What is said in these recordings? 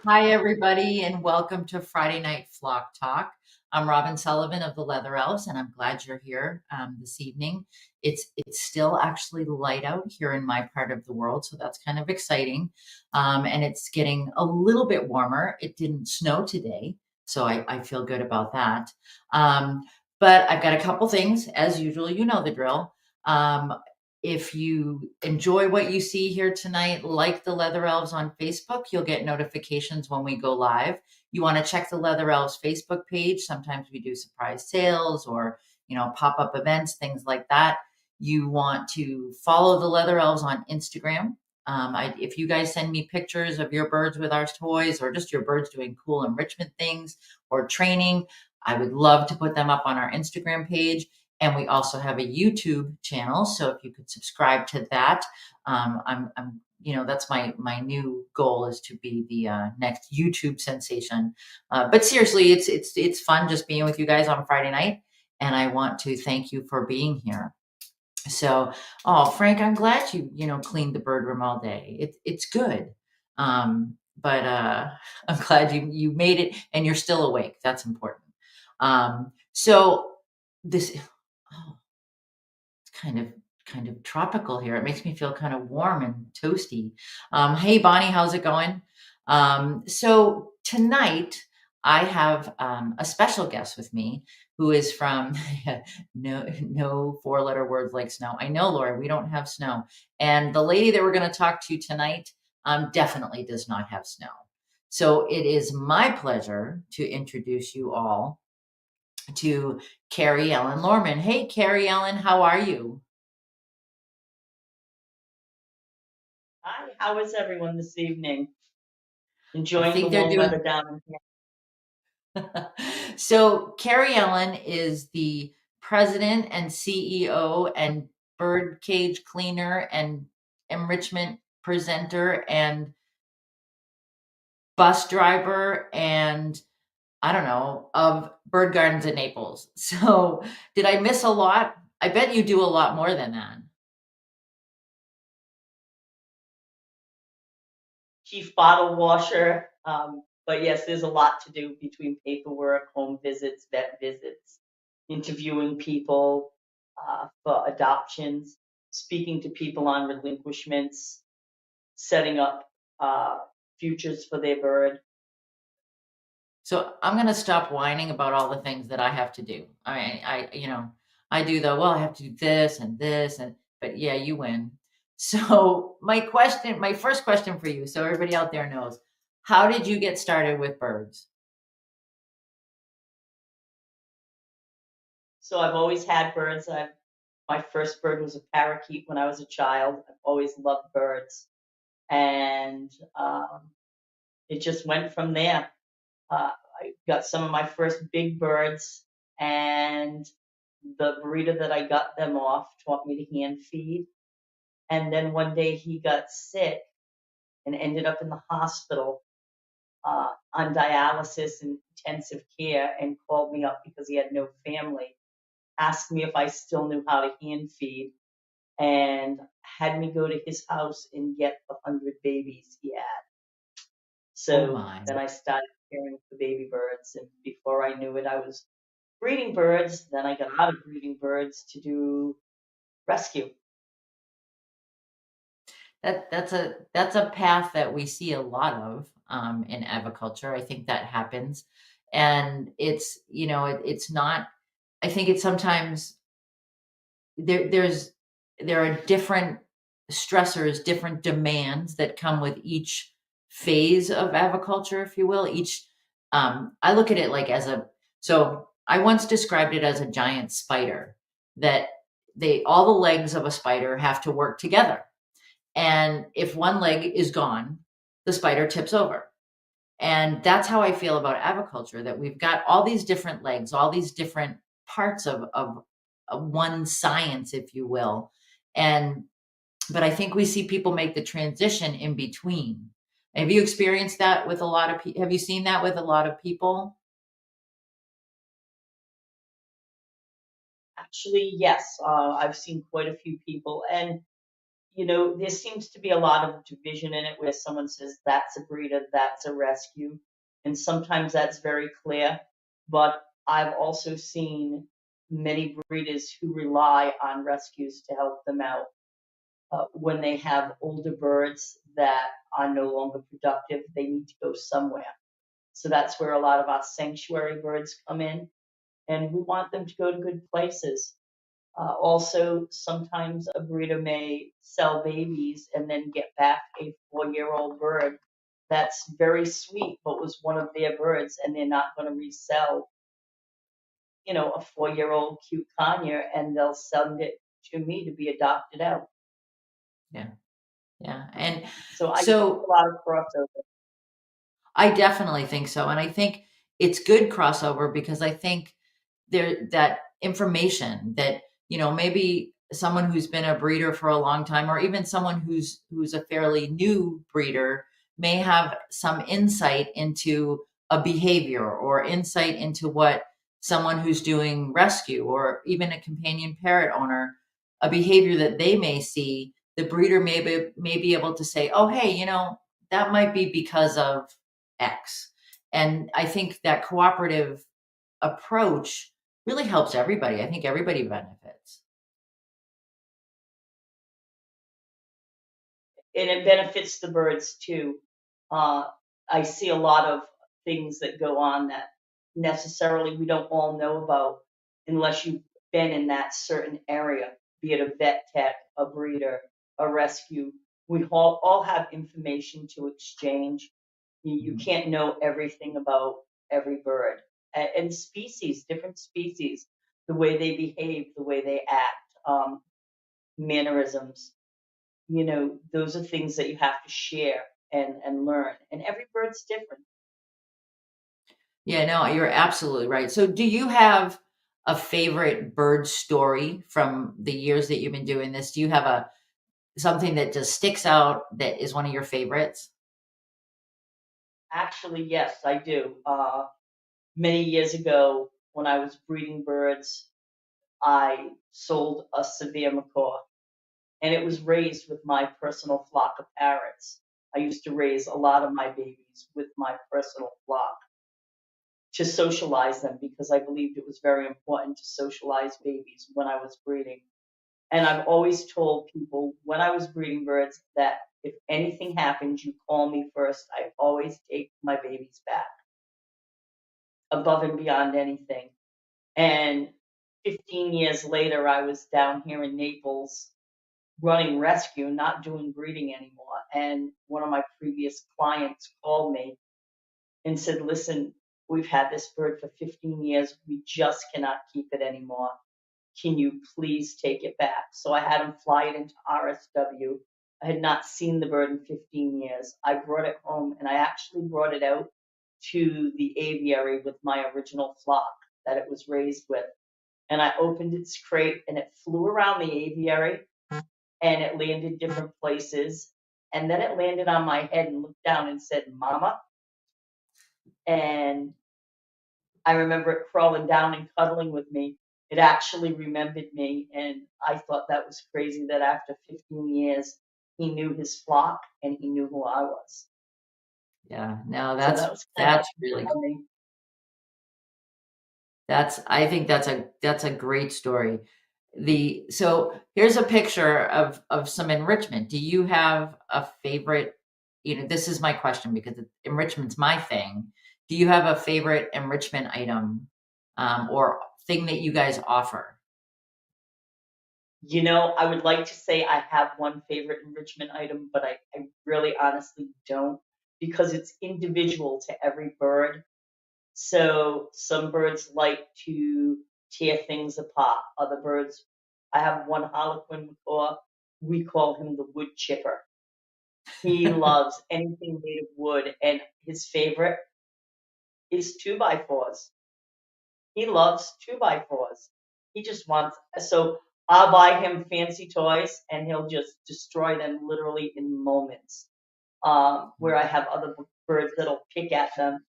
Hi, everybody, and welcome to Friday Night Flock Talk. I'm Robin Sullivan of the Leather Elves, and I'm glad you're here this evening. It's still actually light out here in my part of the world, so that's kind of exciting. And it's getting a little bit warmer. It didn't snow today, so I feel good about that. Um, but I've got a couple things, as usual. You know the drill. Um, if you enjoy what you see here tonight, like the Leather Elves on Facebook, you'll get notifications when we go live. You want to check the Leather Elves Facebook page. Sometimes we do surprise sales or, pop-up events, things like that. You want to follow the Leather Elves on Instagram. If you guys send me pictures of your birds with our toys or just your birds doing cool enrichment things or training, I would love to put them up on our Instagram page. And we also have a YouTube channel. So if you could subscribe to that, that's my new goal is to be the next YouTube sensation. But seriously, it's fun just being with you guys on Friday night, and I want to thank you for being here. So, oh, Frank, I'm glad you cleaned the bird room all day. It's good. But I'm glad you made it and you're still awake. That's important. So this oh, it's kind of tropical here. It makes me feel kind of warm and toasty. Hey Bonnie, how's it going? So tonight I have a special guest with me who is from no four-letter words like snow. I know, Laura, we don't have snow. And the lady that we're going to talk to tonight definitely does not have snow. So it is my pleasure to introduce you all to Keriellen Lohrman. Hey, Keriellen, how are you? Hi, how is everyone this evening? I Enjoying the think they're warm doing weather down in here. so. Keriellen is the president and CEO and birdcage cleaner and enrichment presenter and bus driver and I don't know of Bird Gardens in Naples. So did I miss a lot? I bet you do a lot more than that. Chief bottle washer. But yes, there's a lot to do between paperwork, home visits, vet visits, interviewing people for adoptions, speaking to people on relinquishments, setting up uh, futures for their bird. So I'm gonna stop whining about all the things that I have to do. I do the well, I have to do this, and but yeah, you win. So my first question for you, so everybody out there knows, how did you get started with birds? So I've always had birds. My first bird was a parakeet when I was a child. I've always loved birds, and it just went from there. I got some of my first big birds, and the breeder that I got them off taught me to hand feed. And then one day he got sick and ended up in the hospital on dialysis and intensive care and called me up because he had no family, asked me if I still knew how to hand feed, and had me go to his house and get the 100 babies he had. Oh So my. then I started caring for baby birds, and before I knew it, I was breeding birds. Then I got out of breeding birds to do rescue. That's a path that we see a lot of in aviculture. I think that happens, and it's not. I think it's sometimes there are different stressors, different demands that come with each phase of aviculture, if you will. I look at it like so I once described it as a giant spider that all the legs of a spider have to work together. And if one leg is gone, the spider tips over. And that's how I feel about aviculture, that we've got all these different legs, all these different parts of one science, if you will. And but I think we see people make the transition in between. Have you experienced that with a lot of people? Have you seen that with a lot of people? Actually, yes, I've seen quite a few people, and there seems to be a lot of division in it where someone says that's a breeder, that's a rescue. And sometimes that's very clear. But I've also seen many breeders who rely on rescues to help them out when they have older birds that are no longer productive, they need to go somewhere. So that's where a lot of our sanctuary birds come in, and we want them to go to good places. Also, sometimes a breeder may sell babies and then get back a 4-year-old bird that's very sweet, but was one of their birds, and they're not going to resell, a 4-year-old cute conure, and they'll send it to me to be adopted out. Yeah. Yeah. And So I see a so lot of crossover. I definitely think so. And I think it's good crossover because I think there that information that, maybe someone who's been a breeder for a long time or even someone who's a fairly new breeder may have some insight into a behavior or insight into what someone who's doing rescue or even a companion parrot owner, a behavior that they may see, the breeder may be able to say, oh, hey, that might be because of X. And I think that cooperative approach really helps everybody. I think everybody benefits. And it benefits the birds too. Uh, I see a lot of things that go on that necessarily we don't all know about unless you've been in that certain area, be it a vet tech, a breeder, a rescue. We all have information to exchange. You Mhm. can't know everything about every bird and species, different species, the way they behave, the way they act, mannerisms. Those are things that you have to share and learn. And every bird's different. Yeah, no, you're absolutely right. So, do you have a favorite bird story from the years that you've been doing this? Do you have a something that just sticks out that is one of your favorites? Actually, yes, I do. Many years ago, when I was breeding birds, I sold a severe macaw, and it was raised with my personal flock of parrots. I used to raise a lot of my babies with my personal flock to socialize them because I believed it was very important to socialize babies when I was breeding. And I've always told people when I was breeding birds that if anything happens, you call me first. I always take my babies back above and beyond anything. And 15 years later, I was down here in Naples running rescue, not doing breeding anymore. And one of my previous clients called me and said, listen, we've had this bird for 15 years. We just cannot keep it anymore. Can you please take it back? So I had him fly it into RSW. I had not seen the bird in 15 years. I brought it home and I actually brought it out to the aviary with my original flock that it was raised with. And I opened its crate and it flew around the aviary and it landed different places. And then it landed on my head and looked down and said, Mama. And I remember it crawling down and cuddling with me. It actually remembered me, and I thought that was crazy that after 15 years, he knew his flock and he knew who I was. Yeah, no, So that's that was kind of that's really cool. funny. I think that's a great story. So here's a picture of some enrichment. Do you have a favorite? This is my question because enrichment's my thing. Do you have a favorite enrichment item or thing that you guys offer? I would like to say I have one favorite enrichment item, but I really honestly don't because it's individual to every bird. So some birds like to tear things apart. Other birds, I have one harlequin macaw. We call him the wood chipper. He loves anything made of wood, and his favorite is 2x4s. He loves 2x4s. He just wants, so I'll buy him fancy toys, and he'll just destroy them literally in moments. Where I have other birds that'll pick at them.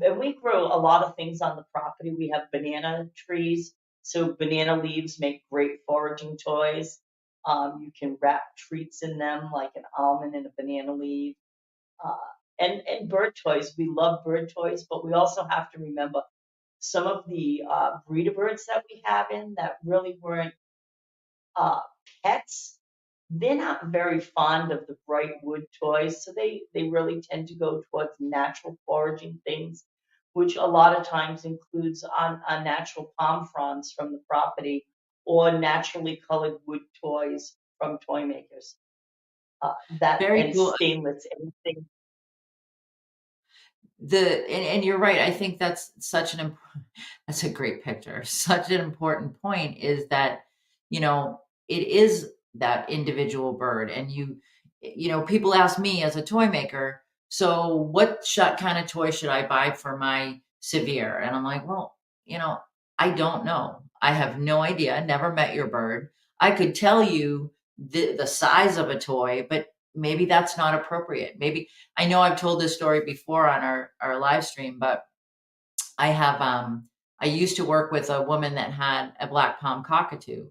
And we grow a lot of things on the property. We have banana trees, so banana leaves make great foraging toys. You can wrap treats in them like an almond and a banana leaf. Uh, and bird toys. We love bird toys, but we also have to remember some of the breeder birds that we have in that really weren't uh, pets. They're not very fond of the bright wood toys, so they really tend to go towards natural foraging things, which a lot of times includes on natural palm fronds from the property or naturally colored wood toys from toy makers. That Very and cool. stainless anything. And you're right. I think that's such an that's a great picture. Such an important point is that, you know, it is that individual bird. And people ask me as a toy maker, so what kind of toy should I buy for my severe? And I'm like, well, I don't know. I have no idea. Never met your bird. I could tell you the size of a toy, but maybe that's not appropriate. Maybe I know I've told this story before on our live stream, but I have I used to work with a woman that had a black palm cockatoo,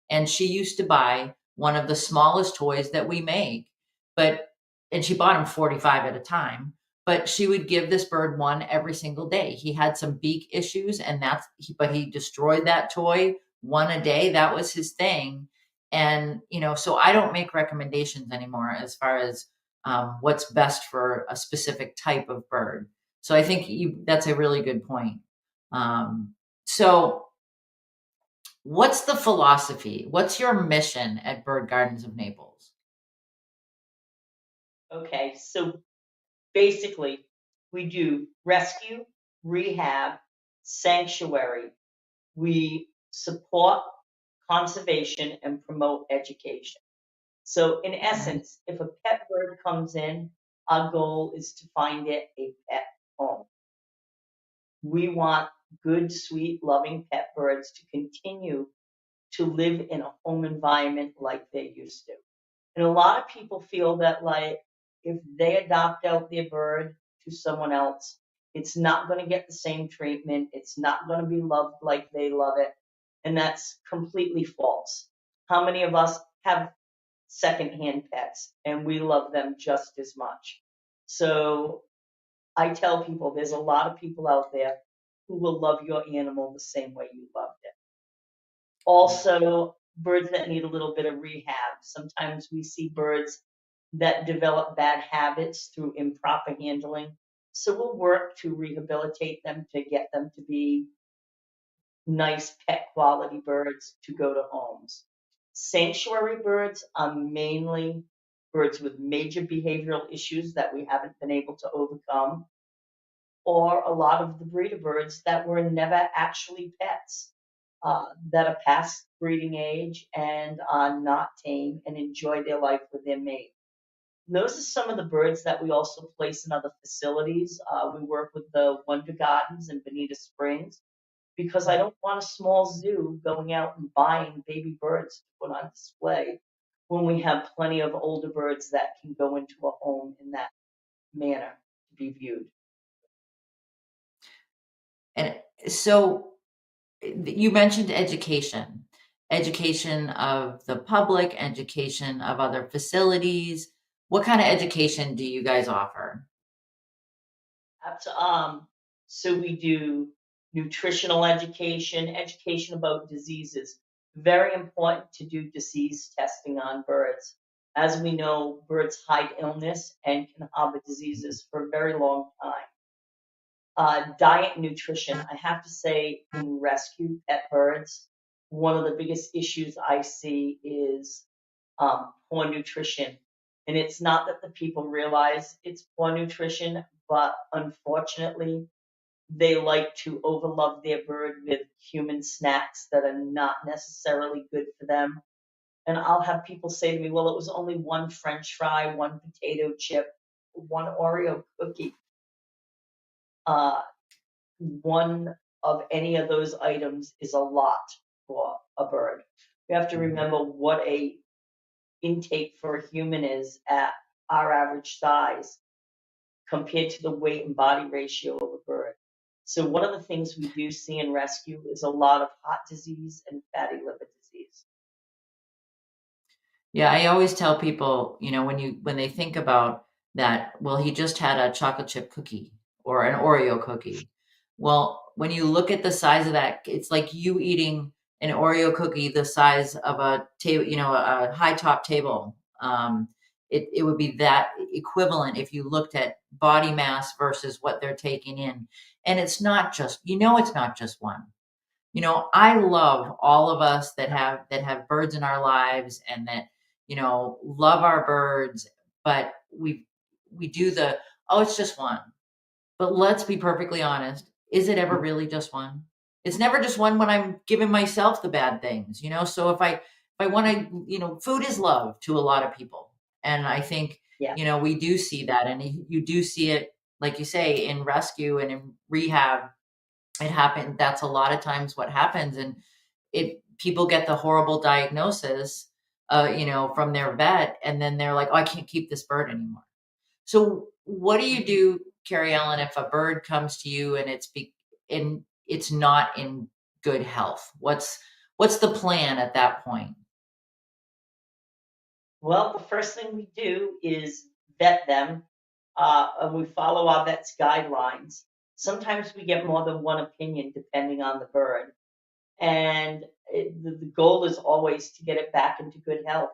and she used to buy one of the smallest toys that we make, but and she bought them 45 at a time, but she would give this bird one every single day. He had some beak issues, and but he destroyed that toy one a day. That was his thing. And so I don't make recommendations anymore as far as what's best for a specific type of bird. So I think that's a really good point. So what's the philosophy? What's your mission at Bird Gardens of Naples? Okay, so basically, we do rescue, rehab, sanctuary. We support conservation and promote education. So, in Mhm. essence, if a pet bird comes in, our goal is to find it a pet home. We want good, sweet, loving pet birds to continue to live in a home environment like they used to. And a lot of people feel that, like, if they adopt out their bird to someone else, it's not going to get the same treatment. It's not going to be loved like they love it. And that's completely false. How many of us have secondhand pets and we love them just as much? So I tell people there's a lot of people out there who will love your animal the same way you loved it. Also, birds that need a little bit of rehab. Sometimes we see birds that develop bad habits through improper handling. So we'll work to rehabilitate them to get them to be nice pet quality birds to go to homes. Sanctuary birds are mainly birds with major behavioral issues that we haven't been able to overcome, or a lot of the breeder birds that were never actually pets, that are past breeding age and are not tame and enjoy their life with their mate. Those are some of the birds that we also place in other facilities. We work with the Wonder Gardens in Bonita Springs because I don't want a small zoo going out and buying baby birds to put on display when we have plenty of older birds that can go into a home in that manner to be viewed. And so you mentioned education of the public, education of other facilities. What kind of education do you guys offer? Abs- so we do nutritional education, education about diseases. Very important to do disease testing on birds. As we know, birds hide illness and can harbor diseases for a very long time. Diet and nutrition. I have to say, in rescue pet birds, one of the biggest issues I see is poor nutrition. And it's not that the people realize it's poor nutrition, but unfortunately, they like to overlove their bird with human snacks that are not necessarily good for them. And I'll have people say to me, well, it was only one French fry, one potato chip, one Oreo cookie. Uh, one of any of those items is a lot for a bird. We have to remember what a intake for a human is at our average size compared to the weight and body ratio of a bird. So one of the things we do see in rescue is a lot of heart disease and fatty liver disease. Yeah, I always tell people, when they think about that, well, he just had a chocolate chip cookie or an Oreo cookie. Well, when you look at the size of that, it's like you eating an Oreo cookie the size of a table, a high top table. It would be that equivalent if you looked at body mass versus what they're taking in. And it's not just one. I love all of us that have birds in our lives and that, love our birds, but we do oh, it's just one. But let's be perfectly honest. Is it ever really just one? It's never just one when I'm giving myself the bad things. So if I want to, food is love to a lot of people. And I think, Yeah. we do see that. And you do see it, like you say, in rescue and in rehab. It happened. That's a lot of times what happens. And people get the horrible diagnosis, from their vet. And then they're like, oh, I can't keep this bird anymore. So what do you do, Carrie Ellen, if a bird comes to you and it's not in good health? What's the plan at that point? Well, the first thing we do is vet them, and we follow our vet's guidelines. Sometimes we get more than one opinion depending on the bird, and the goal is always to get it back into good health.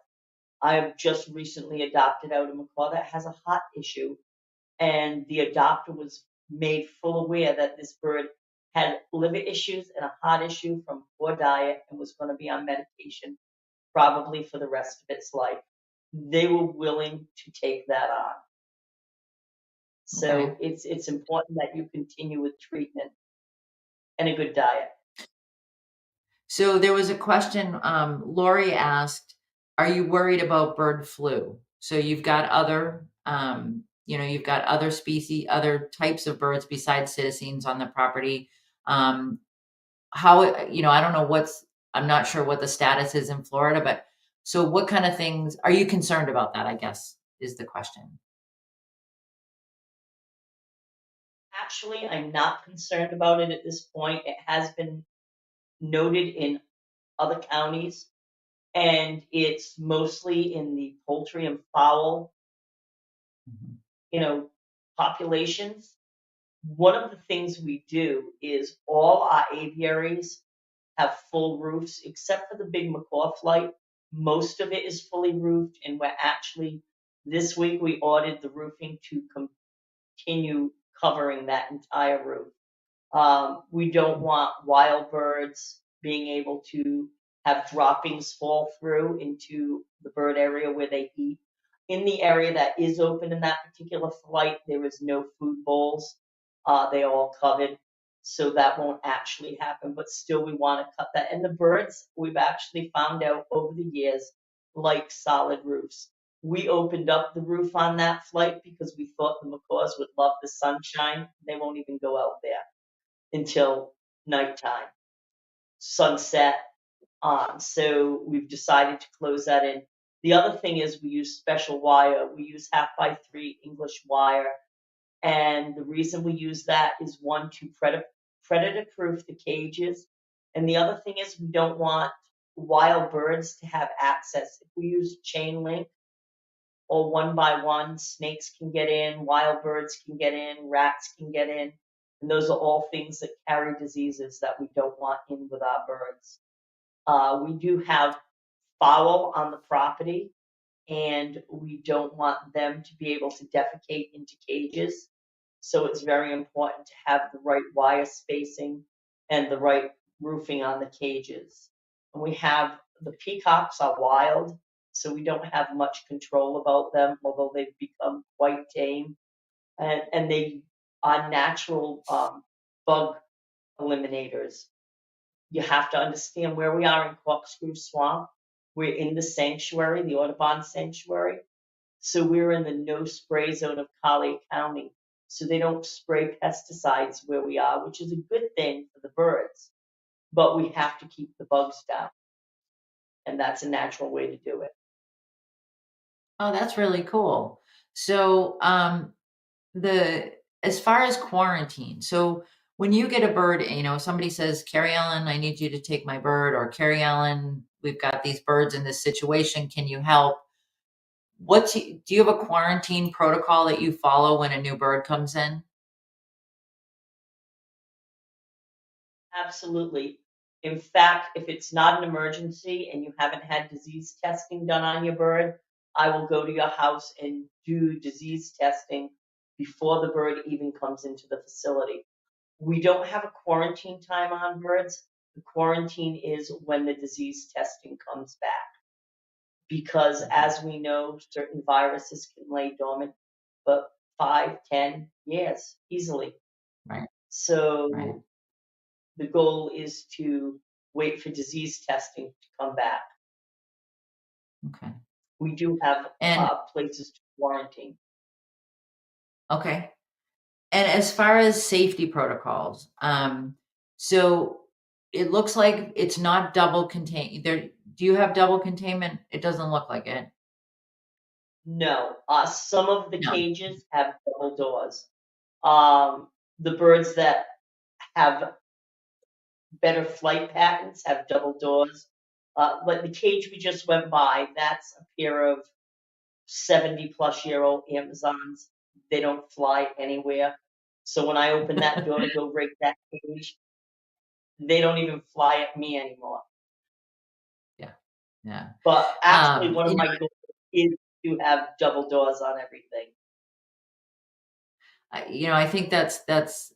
I've just recently adopted out a macaw that has a heart issue, and the adopter was made full aware that this bird had liver issues and a heart issue from poor diet and was going to be on medication probably for the rest of its life. They were willing to take that on. Okay. So it's important that you continue with treatment and a good diet. So there was a question, Lori asked, are you worried about bird flu? So you've got other species, other types of birds besides citizens on the property. Um, I don't know I'm not sure what the status is in Florida, but so what kind of things are you concerned about that, I guess, is the question. Actually, I'm not concerned about it at this point. It has been noted in other counties, and it's mostly in the poultry and fowl, Mhm. you know, populations. One of the things we do is all our aviaries have full roofs, except for the big macaw flight. Most of it is fully roofed, and we're actually this week we ordered the roofing to continue covering that entire roof. We don't want wild birds being able to have droppings fall through into the bird area where they eat. In the area that is open in that particular flight, there is no food bowls. They all covered, so that won't actually happen. But still, we want to cut that. And the birds, we've actually found out over the years, like solid roofs. We opened up the roof on that flight because we thought the macaws would love the sunshine. They won't even go out there until nighttime, sunset on. So we've decided to close that in. The other thing is we use special wire. We use 1/2 by 3 English wire. And the reason we use that is one, to predator proof the cages. And the other thing is we don't want wild birds to have access. If we use chain link, or 1 by 1. Snakes can get in, wild birds can get in, rats can get in. And those are all things that carry diseases that we don't want in with our birds. We do have fowl on the property, and we don't want them to be able to defecate into cages. So it's very important to have the right wire spacing and the right roofing on the cages. And we have the peacocks are wild, so we don't have much control about them, although they've become quite tame. And they are natural bug eliminators. You have to understand where we are in Corkscrew Swamp. We're in the sanctuary, the Audubon Sanctuary. So we're in the no spray zone of Collier County. So they don't spray pesticides where we are, which is a good thing for the birds. But we have to keep the bugs down. And that's a natural way to do it. Oh, that's really cool. So, the as far as quarantine, so when you get a bird, somebody says, Keriellen, I need you to take my bird, or Keriellen, we've got these birds in this situation. Can you help? Do you have a quarantine protocol that you follow when a new bird comes in? Absolutely. In fact, if it's not an emergency and you haven't had disease testing done on your bird, I will go to your house and do disease testing before the bird even comes into the facility. We don't have a quarantine time on birds. The quarantine is when the disease testing comes back. Because Okay. as we know, certain viruses can lay dormant for 5, 10 years easily. Right, right. So the goal is to wait for disease testing to come back. Okay. We do have And places to quarantine. okay. And as far as safety protocols, so it looks like it's not double contain there. Do you have double containment? It doesn't look like it. No, some of the No. cages have double doors. Um, the birds that have better flight patterns have double doors. But the cage we just went by, that's a pair of 70-plus-year-old Amazons. They don't fly anywhere. So when I open that door to go rake that cage, they don't even fly at me anymore. Yeah. Yeah. But actually, one of You my goals is to have double doors on everything. I think that's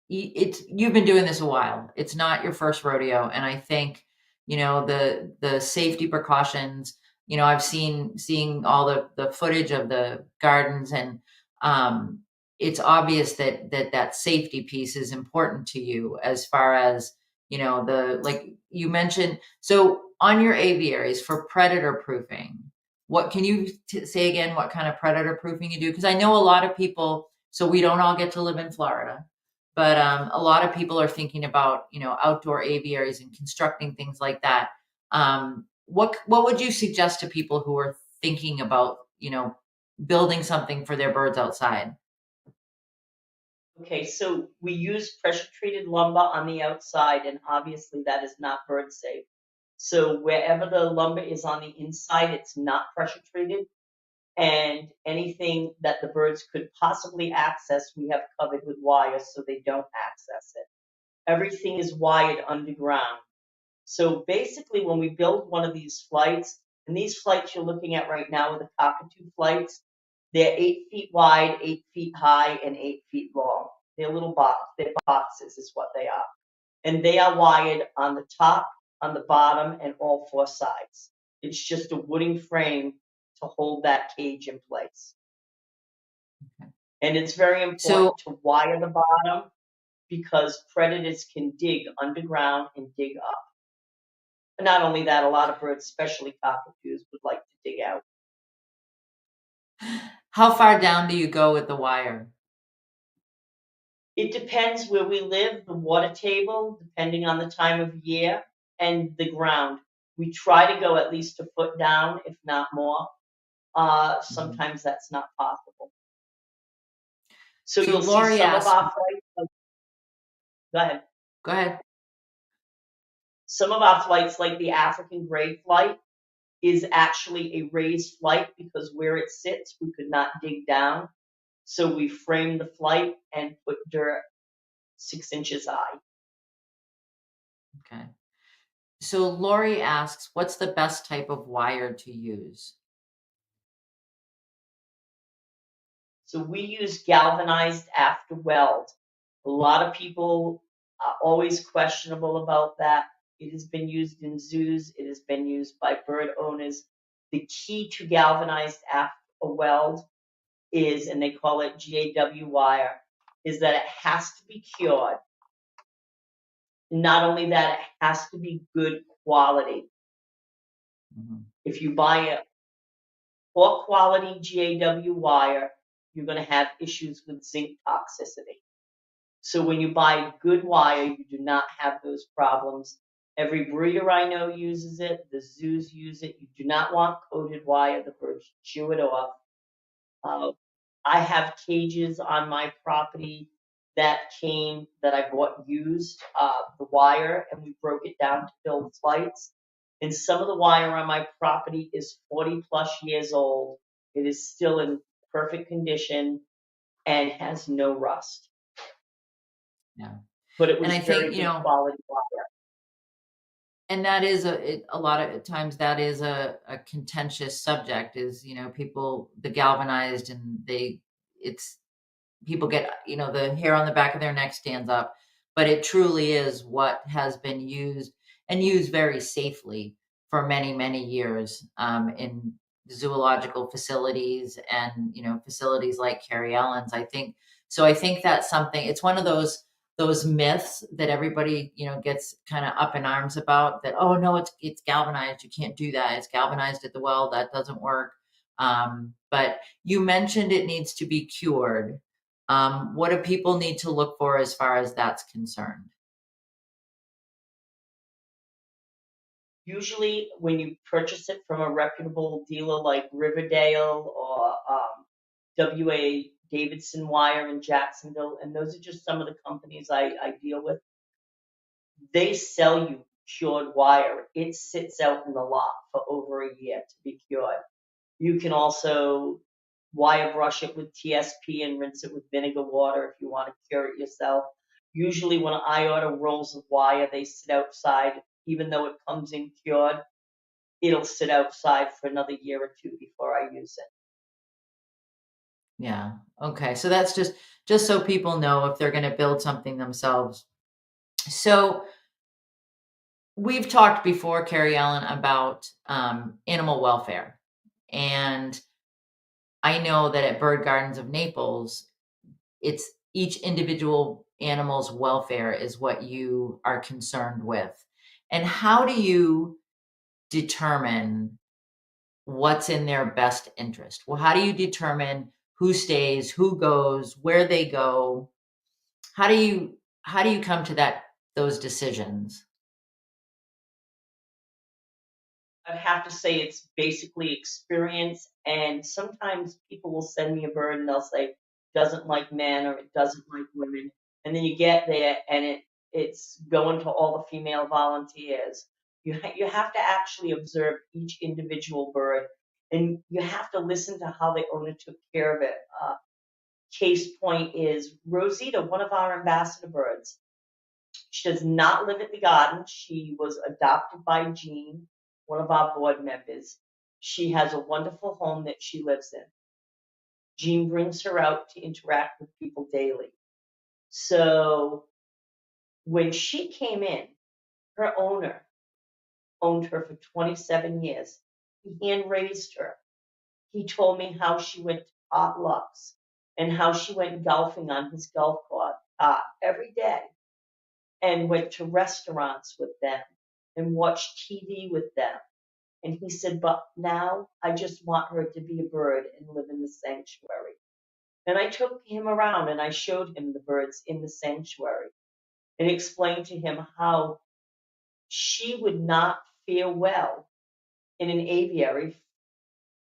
you've been doing this a while. It's not your first rodeo, and I think the safety precautions. I've seeing all the footage of the gardens, and um, it's obvious that safety piece is important to you as far as the like you mentioned. So on your aviaries for predator proofing, what can you say again? What kind of predator proofing you do? Because I know a lot of people. So we don't all get to live in Florida, but a lot of people are thinking about outdoor aviaries and constructing things like that. What would you suggest to people who are thinking about building something for their birds outside? Okay, so we use pressure-treated lumber on the outside, and obviously that is not bird safe. So wherever the lumber is on the inside, it's not pressure-treated, and anything that the birds could possibly access, we have covered with wire so they don't access it. Everything is wired underground. So basically, when we build one of these flights, and these flights you're looking at right now are the cockatoo flights, they're 8 feet wide, 8 feet high, and 8 feet long. They're boxes is what they are. And they are wired on the top, on the bottom, and all four sides. It's just a wooden frame to hold that cage in place. And it's very So important to wire the bottom because predators can dig underground and dig up. Not only that, a lot of birds, especially cockatoos, would like to dig out. how far down do you go with the wire? It depends where we live, the water table, depending on the time of year, and the ground. We try to go at least a foot down, if not more. Mhm. Sometimes that's not possible. So So you'll see Lori some of asked, our flights. Go ahead. go ahead. Some of our flights, like the African gray flight, is actually a raised flight because where it sits, we could not dig down. So we framed the flight and put dirt 6 inches high. Okay. So Lori asks, what's the best type of wire to use? So we use galvanized after weld. A lot of people are always questionable about that. It has been used in zoos. It has been used by bird owners. The key to galvanized after weld is, and they call it GAW wire, is that it has to be cured. Not only that, it has to be good quality. Mhm. If you buy a poor quality GAW wire, you're going to have issues with zinc toxicity. So when you buy good wire, you do not have those problems. Every breeder I know uses it. The zoos use it. You do not want coated wire. The birds chew it off. Uh, I have cages on my property that I bought used, the wire, and we broke it down to build flights. And some of the wire on my property is 40 plus years old. It is still in perfect condition and has no rust. Yeah. But it And was I think, very good quality wire. and that is a lot of times that is a contentious subject is, people, the galvanized, and it's people get, the hair on the back of their neck stands up, but it truly is what has been used and used very safely for many, many years, in zoological facilities and, facilities like Keriellen's. I think that's something, it's one of those myths that everybody, gets kind of up in arms about, that, oh no, it's galvanized. You can't do that. It's galvanized at the well. That doesn't work. But you mentioned it needs to be cured. What do people need to look for as far as that's concerned? Usually, when you purchase it from a reputable dealer like Riverdale or WA Davidson Wire in Jacksonville, and those are just some of the companies I deal with. They sell you cured wire. It sits out in the lot for over a year to be cured. You can also wire brush it with TSP and rinse it with vinegar water if you want to cure it yourself. Usually, when I order rolls of wire, they sit outside. Even though it comes in cured, it'll sit outside for another year or two before I use it. Yeah. Okay. So that's just so people know if they're going to build something themselves. So we've talked before, Carrie Ellen, about animal welfare, and I know that at Bird Gardens of Naples, it's each individual animal's welfare is what you are concerned with. And how do you determine what's in their best interest? Well, how do you determine who stays, who goes, where they go? How do you come to those decisions? I'd have to say it's basically experience, and sometimes people will send me a bird and they'll say doesn't like men or it doesn't like women, and then you get there and it's going to all the female volunteers. You have to actually observe each individual bird, and you have to listen to how the owner took care of it. Case point is Rosita, one of our ambassador birds. She does not live at the garden. She was adopted by Jean, one of our board members. She has a wonderful home that she lives in. Jean brings her out to interact with people daily. So when she came in, her owner owned her for 27 years. He hand raised her. He told me how she went to potlucks and how she went golfing on his golf cart every day, and went to restaurants with them and watched TV with them. And he said, but now I just want her to be a bird and live in the sanctuary. And I took him around and I showed him the birds in the sanctuary and explained to him how she would not fare well in an aviary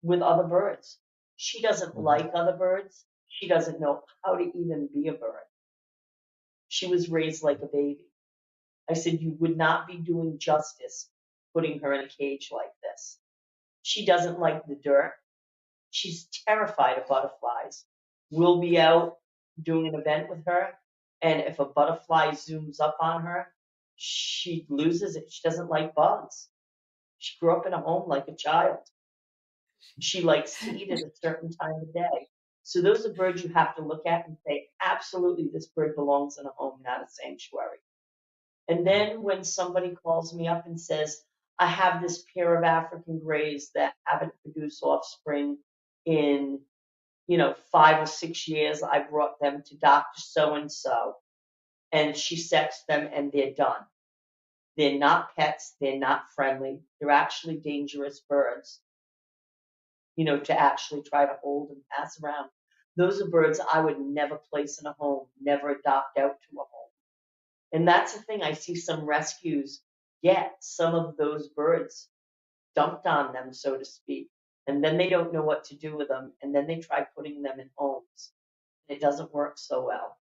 with other birds. She doesn't Mhm. like other birds. She doesn't know how to even be a bird. She was raised like a baby. I said, you would not be doing justice putting her in a cage like this. She doesn't like the dirt. She's terrified of butterflies. We'll be out doing an event with her, and if a butterfly zooms up on her, she loses it. She doesn't like bugs. She grew up in a home like a child. She likes to eat at a certain time of day. So those are birds you have to look at and say, absolutely, this bird belongs in a home, not a sanctuary. And Yeah. then when somebody calls me up and says, I have this pair of African grays that haven't produced offspring in, 5 or 6 years, I brought them to Dr. So and she sexed them and they're done. They're not pets, they're not friendly, they're actually dangerous birds, to actually try to hold and pass around. Those are birds I would never place in a home, never adopt out to a home. And that's the thing, I see some rescues get some of those birds dumped on them, so to speak, and then they don't know what to do with them, and then they try putting them in homes. It doesn't work so well.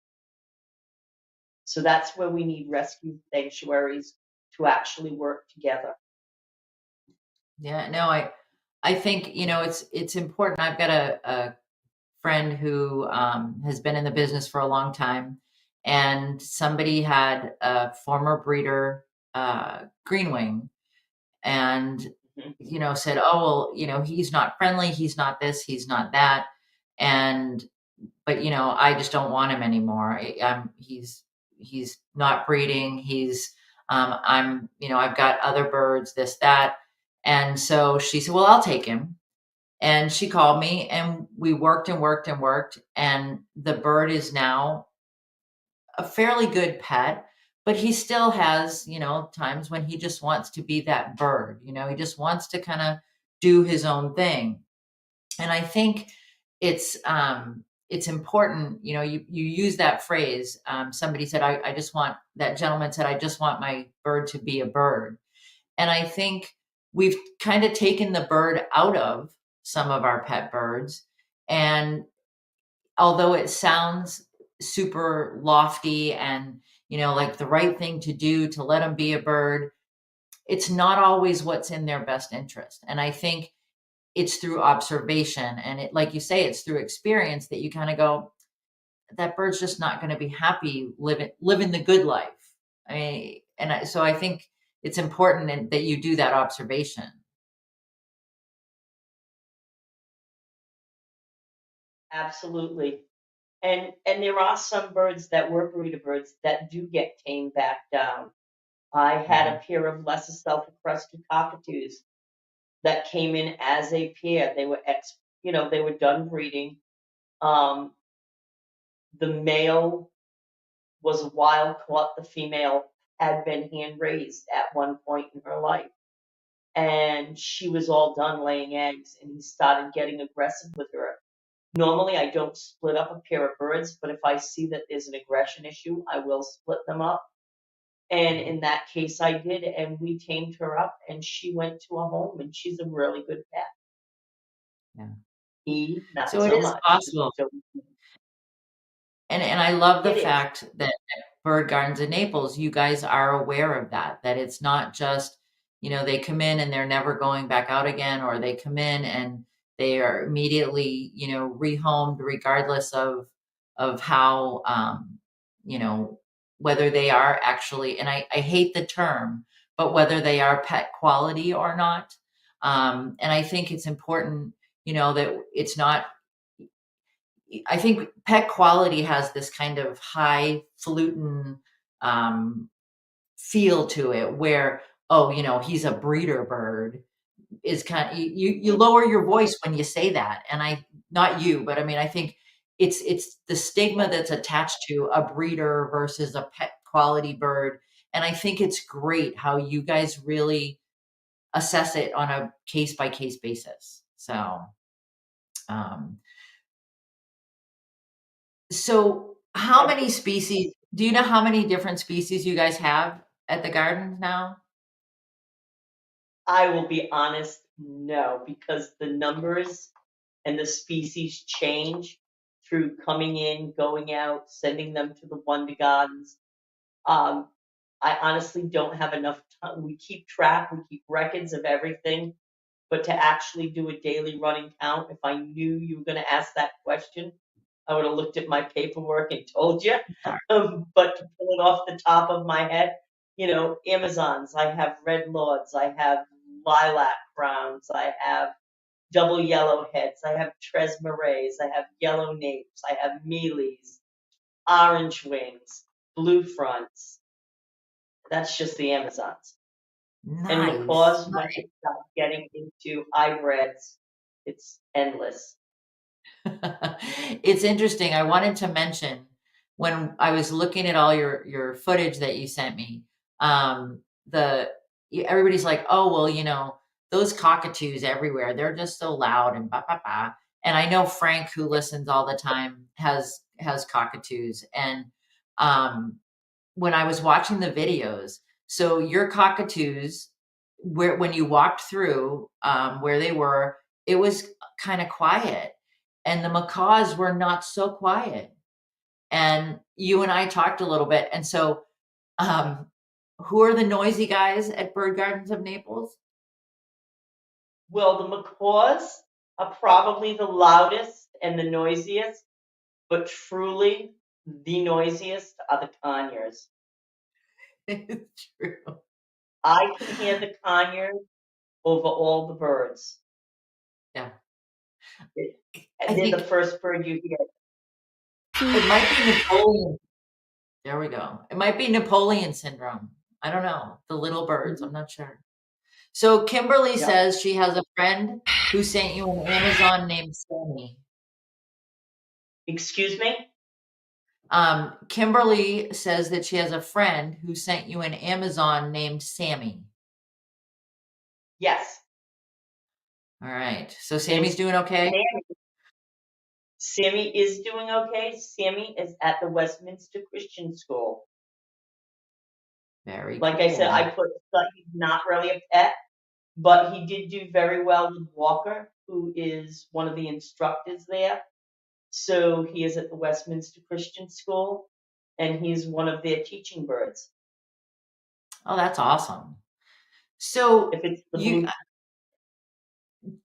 So that's where we need rescue sanctuaries to actually work together. Yeah, no, I think, it's important. I've got a friend who has been in the business for a long time, and somebody had a former breeder, green wing, and Mhm. said, "Oh, well, he's not friendly, he's not this, he's not that," and but I just don't want him anymore. He's not breeding. I've got other birds, this, that. And so she said, "Well, I'll take him." And she called me and we worked and worked and worked. And the bird is now a fairly good pet, but he still has, times when he just wants to be that bird. He just wants to kind of do his own thing. And I think it's important, you use that phrase. Somebody said, I just want, that gentleman said, "I just want my bird to be a bird." And I think we've kind of taken the bird out of some of our pet birds. And although it sounds super lofty and, like the right thing to do to let them be a bird, it's not always what's in their best interest. And I think it's through observation and it, like you say, it's through experience that you kind of go, that bird's just not going to be happy living the good life. So I think it's important that you do that observation. Absolutely. And there are some birds that were breeder birds that do get tamed back down. I had a Mhm. pair of lesser self-crested cockatoos that came in as a pair. They were they were done breeding. Um, the male was a wild caught. The female had been hand raised at one point in her life. And she was all done laying eggs, and he started getting aggressive with her. Normally, I don't split up a pair of birds, but if I see that there's an aggression issue, I will split them up. And Mhm. in that case, I did, and we tamed her up, and she went to a home, and she's a really good pet. Yeah. He, not So it so is much. possible. So And I love the it is. fact that at Bird Gardens in Naples, you guys are aware of that it's not just, they come in and they're never going back out again, or they come in and they are immediately, rehomed regardless of how, you know, whether they are actually, and I hate the term, but whether they are pet quality or not. And I think it's important, that it's not, I think pet quality has this kind of highfalutin, um, feel to it where, "Oh, he's a breeder bird," is kind you Mhm. lower your voice when you say that, and not you, but I mean, I think it's the stigma Yeah, that's attached to a breeder versus a pet quality bird, and I think it's great how you guys really assess it on a case by case basis. Um So, how I many species do you know how many different species you guys have at the garden now? I will be honest, no, because the numbers and the species change through coming in, going out, sending them to the Wonder Gardens. Um, I honestly don't have enough time. We keep track, we keep records of everything, but to actually do a daily running count, if I knew you were going to ask that question, I would have looked at my paperwork and told you. Sorry. But to pull it off the top of my head, Amazons, I have red lords, I have lilac crowns, I have double yellow heads, I have tresmerays, I have yellow napes, I have mealies, orange wings, blue fronts. That's just the Amazons. And Nice. macaws, once you start getting into hybrids, it's endless. It's interesting. I wanted to mention when I was looking at all your footage that you sent me, the everybody's like, "Oh, well, those cockatoos everywhere, they're just so loud and ba ba ba." And I know Frank, who listens all the time, has cockatoos. And um, when I was watching the videos, so your cockatoos, where when you walked through where they were, it was kind of quiet, and the macaws were not so quiet. and you and I talked a little bit. And so, um, who are the noisy guys at Bird Gardens of Naples? Well, the macaws are probably the loudest and the noisiest, but truly the noisiest are the conures. It's true. I can hear the conures over all the birds. Yeah. I And they're the think first bird you hear. it might be Napoleon. There we go. It might be Napoleon syndrome. I don't know. The little birds. I'm Mhm. not sure. So Kimberly Yep. says she has a friend who sent you an Amazon named Sammy. Excuse me? Kimberly says that she has a friend who sent you an Amazon named Sammy. Yes. All right. So And Sammy's doing okay? Sammy is doing okay. Sammy is at the Westminster Christian School. Very Like I said, I cool. put he's not really a pet, but he did do very well with Walker, who is one of the instructors there. So he is at the Westminster Christian School, and he's one of their teaching birds. Oh, that's awesome. So If it's the you blue,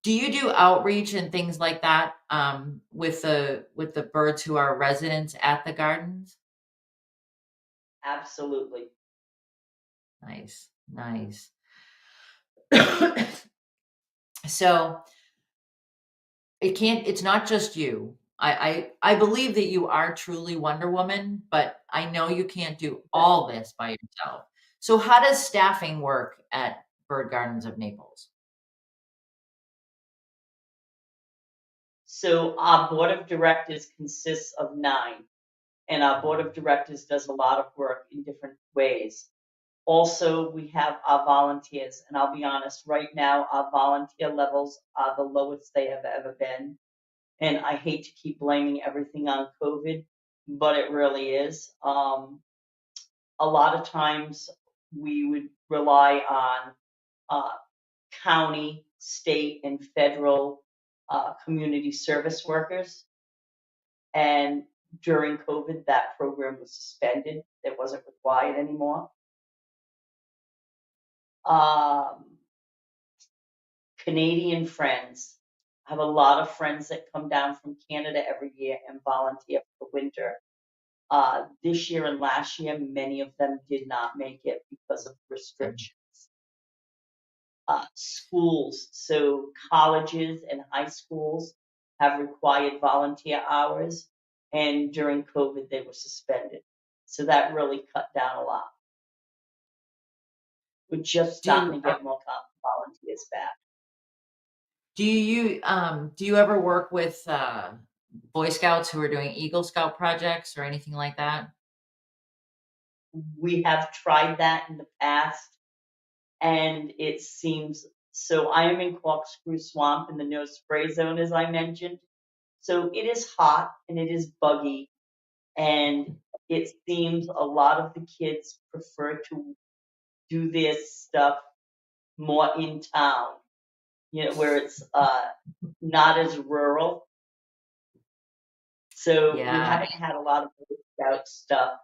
do you do outreach and things like that with the birds who are residents at the gardens? absolutely. Nice, nice. So it's not just you. I believe that you are truly Wonder Woman, but I know you can't do all this by yourself. So how does staffing work at Bird Gardens of Naples? So our board of directors consists of 9, and our board of directors does a lot of work in different ways. Also, we have our volunteers, and I'll be honest, right now, our volunteer levels are the lowest they have ever been. And I hate to keep blaming everything on COVID, but it really is. A lot of times we would rely on uh, county, state, and federal community service workers. And during COVID, that program was suspended. It wasn't required anymore. Um, Canadian friends. I have a lot of friends that come down from Canada every year and volunteer for the winter. This year and last year, many of them did not make it because of restrictions. Schools, so colleges and high schools have required volunteer hours, and during COVID, they were suspended. So that really cut down a lot. We're just Do starting to get more volunteers back. do you ever work with Boy Scouts who are doing Eagle Scout projects or anything like that? We have tried that in the past, and it seems so. I am in Corkscrew Swamp in the no spray zone, as I mentioned. So it is hot and it is buggy, and it seems a lot of the kids prefer to do this stuff more in town, where it's not as rural. So we Yeah, haven't had a lot of Boy Scout stuff.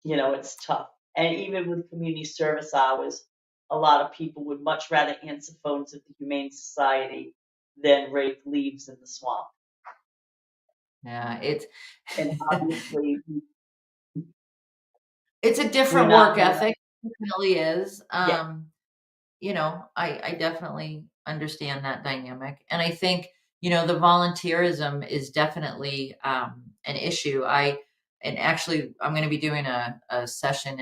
It's tough. And even with community service hours, a lot of people would much rather answer phones at the Humane Society than rake leaves in the swamp. yeah, it's And obviously, it's a we're different work not. ethic. It really is. Yeah. I definitely understand that dynamic. And I think, the volunteerism is definitely an issue. And actually, I'm going to be doing a session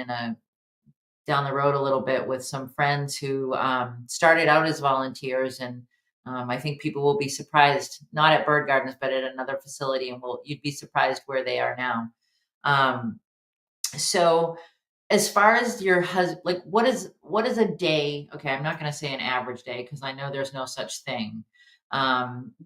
down the road a little bit with some friends who started out as volunteers. And I think people will be surprised, not at Bird Gardens, but at another facility. And you'd be surprised where they are now. Um, so, as far as your husband, like, what is a day? Okay, I'm not gonna say an average day because I know there's no such thing,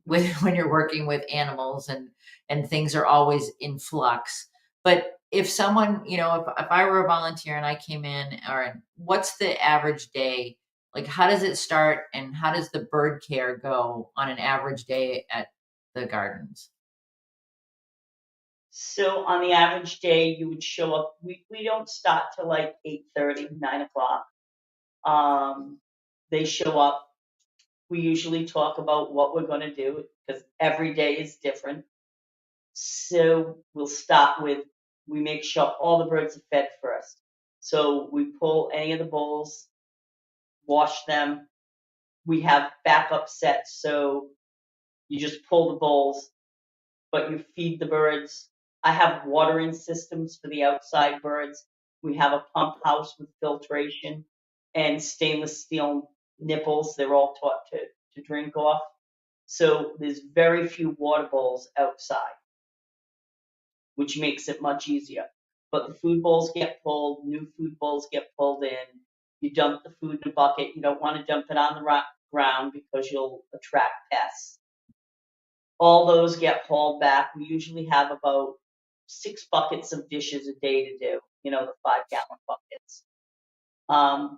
with when you're working with animals and things are always in flux. But if someone, if I were a volunteer and I came in, or what's the average day? Like, how does it start and how does the bird care go on an average day at the gardens? So on the average day, you would show up. We don't start till like 8:30, 9 o'clock. They show up. We usually talk about what we're going to do because every day is different. So we'll start with, we make sure all the birds are fed first. So we pull any of the bowls, wash them. We have backup sets. So you just pull the bowls, but you feed the birds. I have watering systems for the outside birds. We have a pump house with filtration and stainless steel nipples. They're all taught to drink off. So there's very few water bowls outside, which makes it much easier. But the food bowls get pulled, new food bowls get pulled in. You dump the food in a bucket. You don't want to dump it on the ground because you'll attract pests. All those get hauled back. We usually have about 6 buckets of dishes a day to do, the 5-gallon buckets.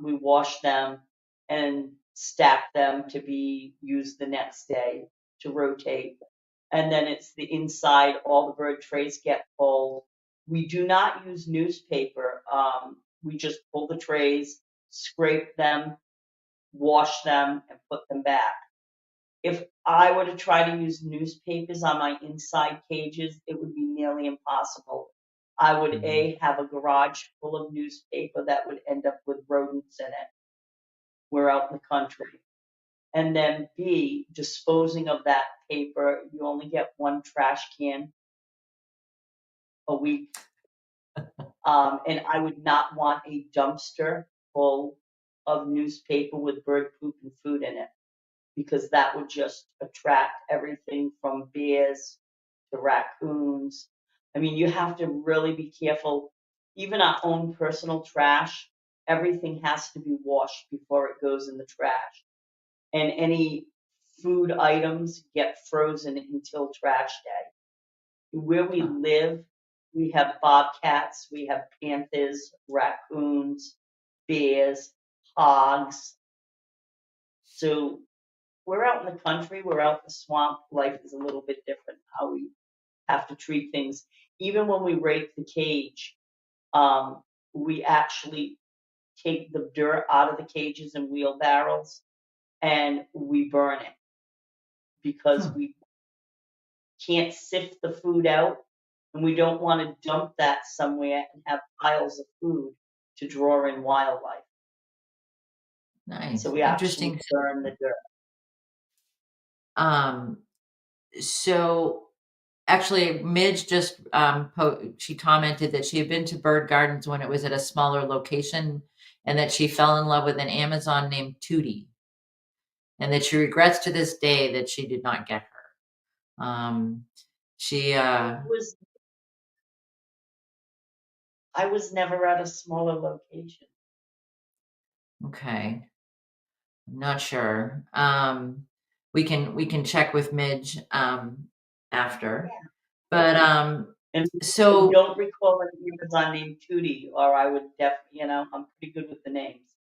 We wash them and stack them to be used the next day to rotate. And then it's the inside, all the bird trays get pulled. We do not use newspaper. We just pull the trays, scrape them, wash them, and put them back. If I were to try to use newspapers on my inside cages, it would be nearly impossible. I would Mhm. have a garage full of newspaper that would end up with rodents in it. We're out in the country. And then B, disposing of that paper, you only get one trash can a week. And I would not want a dumpster full of newspaper with bird poop and food in it, because that would just attract everything from bears to raccoons. I mean, you have to really be careful. Even our own personal trash, everything has to be washed before it goes in the trash. And any food items get frozen until trash day. Where we Huh. live, we have bobcats, we have panthers, raccoons, bears, hogs. So we're out in the country, we're out in the swamp. Life is a little bit different how we have to treat things. Even when we rake the cage, we actually take the dirt out of the cages in wheelbarrows and we burn it because Huh. we can't sift the food out and we don't want to dump that somewhere and have piles of food to draw in wildlife. So Nice. we actually Interesting. burn the dirt. Um, so actually, Midge just she commented that she had been to Bird Gardens when it was at a smaller location, and that she fell in love with an Amazon named Tootie, and that she regrets to this day that she did not get her. She Was I was never at a smaller location. Okay. I'm not sure. We can check with Midge after. But And I so don't recall an Amazon named Tootie, or I would definitely, I'm pretty good with the names.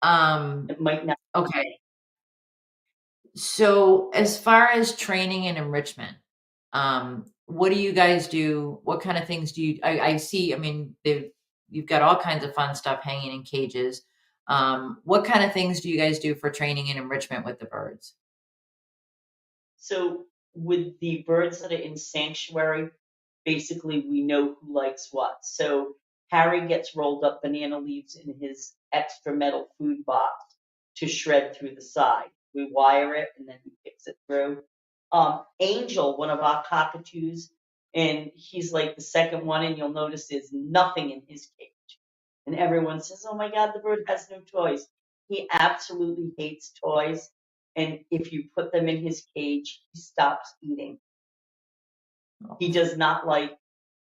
um It might not be okay. me. So as far as training and enrichment, what do you guys do? What kind of things do you I see, I mean, you've got all kinds of fun stuff hanging in cages. What kind of things do you guys do for training and enrichment with the birds? So with the birds that are in sanctuary, basically we know who likes what. So Harry gets rolled up banana leaves in his extra metal food box to shred through the side. We wire it and then he kicks it through. Angel, one of our cockatoos, and he's like the second one, and you'll notice there's nothing in his cage. And everyone says, "Oh my God, the bird has no toys." He absolutely hates toys. And if you put them in his cage, he stops eating. Oh. He does not like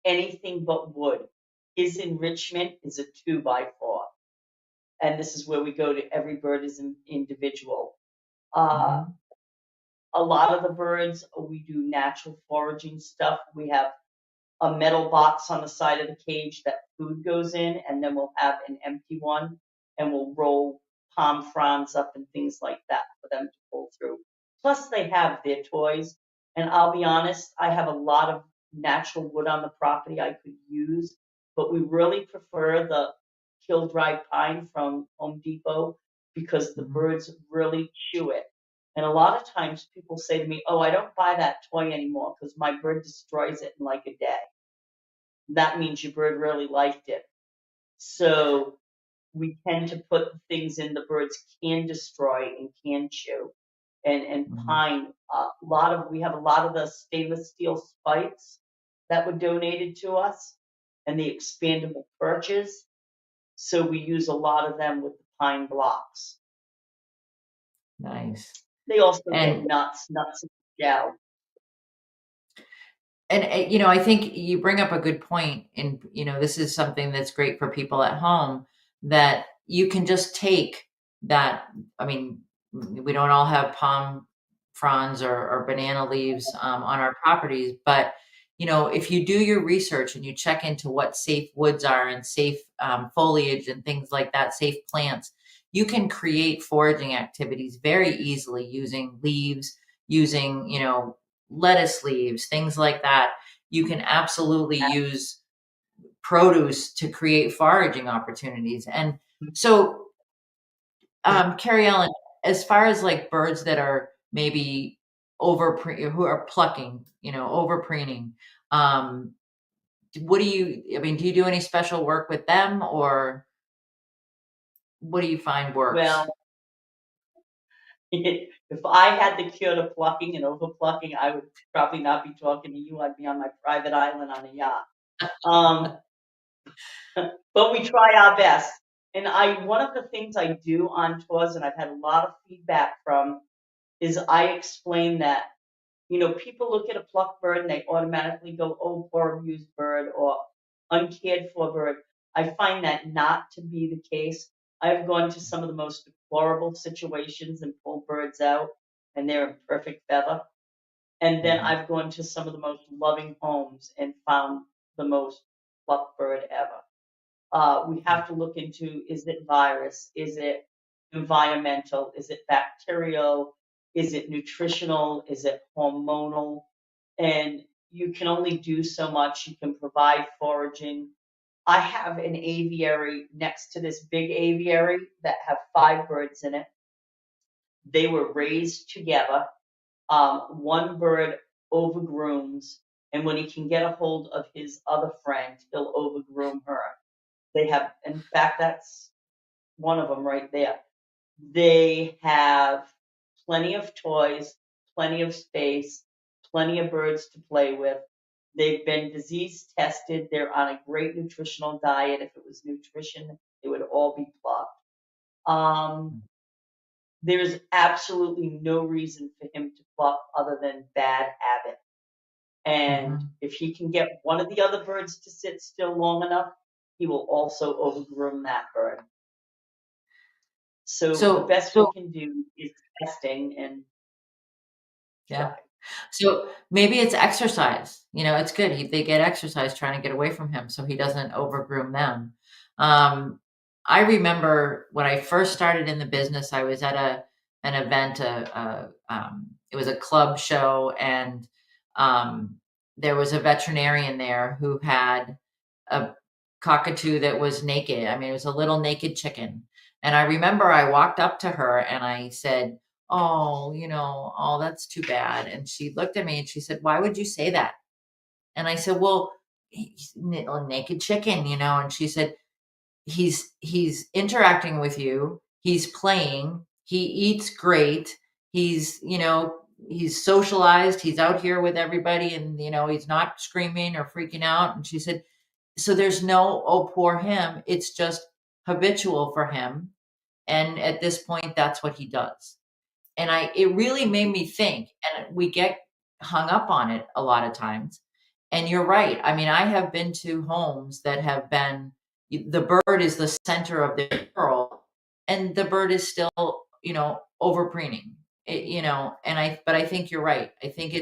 anything but wood. His enrichment is a 2x4. And this is where we go to every bird is an individual. Uh, Mhm. a lot of the birds, we do natural foraging stuff. We have a metal box on the side of the cage that food goes in, and then we'll have an empty one, and we'll roll palm fronds up and things like that for them to pull through. Plus, they have their toys. And I'll be honest, I have a lot of natural wood on the property I could use, but we really prefer the kill dry pine from Home Depot because the Mhm. birds really chew it. And a lot of times people say to me, "Oh, I don't buy that toy anymore because my bird destroys it in like a day." That means your bird really liked it. So we tend to put things in the birds can destroy and can chew. And Mhm. pine, a lot of we have a lot of the stainless steel spikes that were donated to us and the expandable perches. So we use a lot of them with the pine blocks. Nice. They also get And nuts in the shell. I think you bring up a good point, and this is something that's great for people at home, that you can just take that. I mean, we don't all have palm fronds or banana leaves on our properties, but if you do your research and you check into what safe woods are and safe foliage and things like that, safe plants, you can create foraging activities very easily using leaves, using lettuce leaves, things like that. You can absolutely use produce to create foraging opportunities. And so, Keriellen, as far as like birds that are maybe who are plucking, over preening, um, I mean, do you do any special work with them, or what do you find works? Well, if I had the cure to plucking and over plucking, I would probably not be talking to you. I'd be on my private island on a yacht. Um, but we try our best. And one of the things I do on tours, and I've had a lot of feedback from, is I explain that, people look at a plucked bird and they automatically go, "Oh, poor abused bird," or uncared for bird. I find that not to be the case. I've gone to some of the most deplorable situations and pulled birds out, and they're in perfect feather. And then Mhm, I've gone to some of the most loving homes and found the most plucked bird ever. We have to look into, is it virus? Is it environmental? Is it bacterial? Is it nutritional? Is it hormonal? And you can only do so much. You can provide foraging. I have an aviary next to this big aviary that have 5 birds in it. They were raised together. One bird overgrooms, and when he can get a hold of his other friend, he'll overgroom her. They have, in fact, that's one of them right there. They have plenty of toys, plenty of space, plenty of birds to play with. They've been disease tested. They're on a great nutritional diet. If it was nutrition, it would all be plucked. Um, there's absolutely no reason for him to pluck other than bad habit. And mhm. if he can get one of the other birds to sit still long enough, he will also overgroom that bird. So the So, best we can do is testing and yeah. try. So maybe it's exercise. It's good. They get exercise trying to get away from him so he doesn't overgroom them. Um, I remember when I first started in the business, I was at an event, it was a club show, and um, there was a veterinarian there who had a cockatoo that was naked. I mean, it was a little naked chicken. And I remember I walked up to her and I said, "Oh, oh, that's too bad." And she looked at me and she said, "Why would you say that?" And I said, "Well, he's a naked chicken, And she said, "He's interacting with you. He's playing. He eats great. He's socialized. He's out here with everybody, and he's not screaming or freaking out." And she said, "So there's no, oh, poor him. It's just habitual for him. And at this point, that's what he does." And it really made me think, and we get hung up on it a lot of times. And you're right. I mean, I have been to homes that have been, the bird is the center of the world, and the bird is still, over preening. But I think you're right. I think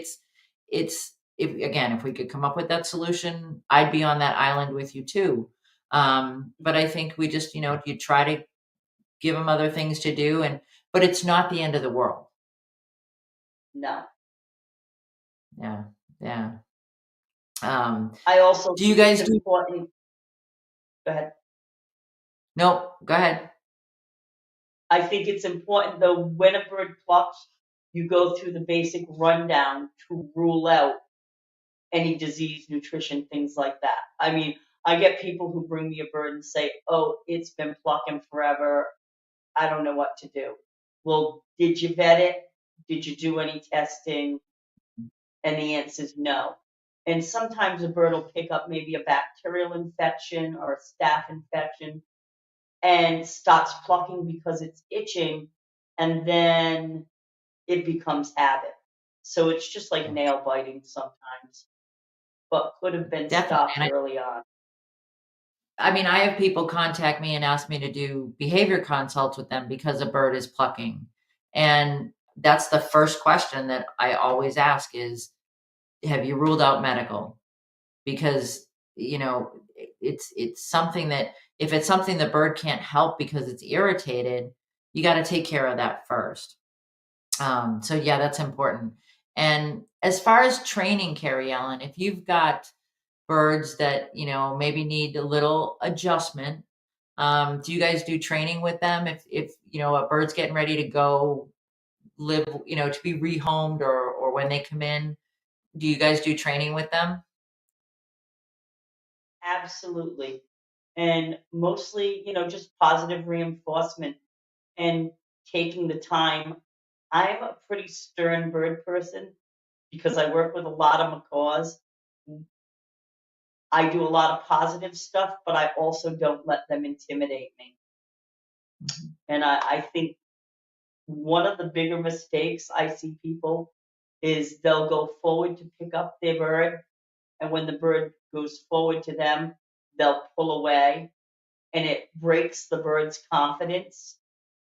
if we could come up with that solution, I'd be on that island with you too. But I think we just, you try to give them other things to do, but it's not the end of the world. No. Yeah. Yeah. Um, I also do you think it's guys do important. Go ahead. Nope, go ahead. I think it's important though when a bird plucks, you go through the basic rundown to rule out any disease, nutrition, things like that. I mean, I get people who bring me a bird and say, "Oh, it's been plucking forever. I don't know what to do." Well, did you vet it? Did you do any testing? And the answer is no. And sometimes a bird will pick up maybe a bacterial infection or a staph infection and starts plucking because it's itching, and then it becomes habit. So it's just like Yeah, nail biting sometimes, but could have been definitely, stopped and early on. I mean, I have people contact me and ask me to do behavior consults with them because a bird is plucking, and that's the first question that I always ask is, "Have you ruled out medical?" Because, it's something that if it's something the bird can't help because it's irritated, you gotta take care of that first. So yeah, that's important. And as far as training, Carrie Ellen, if you've got birds that, maybe need a little adjustment, do you guys do training with them? If a bird's getting ready to go live, to be rehomed or when they come in, do you guys do training with them? Absolutely. And mostly, just positive reinforcement and taking the time. I'm a pretty stern bird person because I work with a lot of macaws. I do a lot of positive stuff, but I also don't let them intimidate me. Mhm, And I think one of the bigger mistakes I see people is they'll go forward to pick up their bird, and when the bird goes forward to them, they'll pull away, and it breaks the bird's confidence.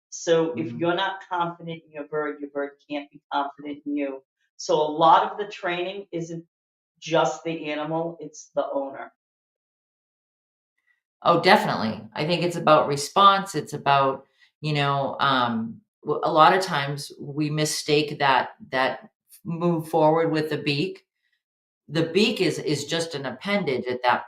So if mhm. you're not confident in your bird can't be confident in you. So a lot of the training isn't just the animal, it's the owner. Oh, definitely. I think it's about response. It's about, a lot of times we mistake that move forward with the beak. The beak is just an appendage at that,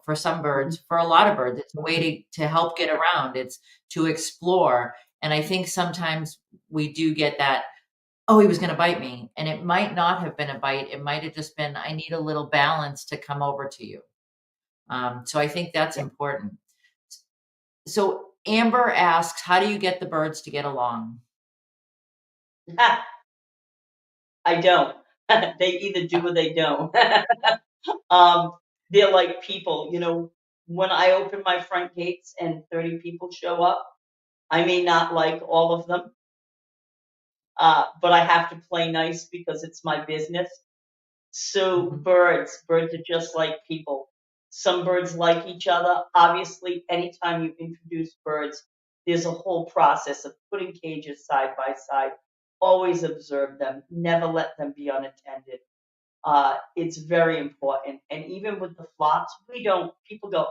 for some birds, for a lot of birds, it's a way to help get around. It's to explore. And I think sometimes we do get that, oh, he was going to bite me. And it might not have been a bite. It might have just been, I need a little balance to come over to you. So I think that's important. So Amber asks, how do you get the birds to get along? Yeah. I don't. They either do or they don't. Um, they're like people, when I open my front gates and 30 people show up, I may not like all of them, but I have to play nice because it's my business. So Mhm, birds are just like people. Some birds like each other. Obviously, anytime you introduce birds, there's a whole process of putting cages side by side. Always observe them. Never let them be unattended. It's very important. And even with the flocks, we don't, people go,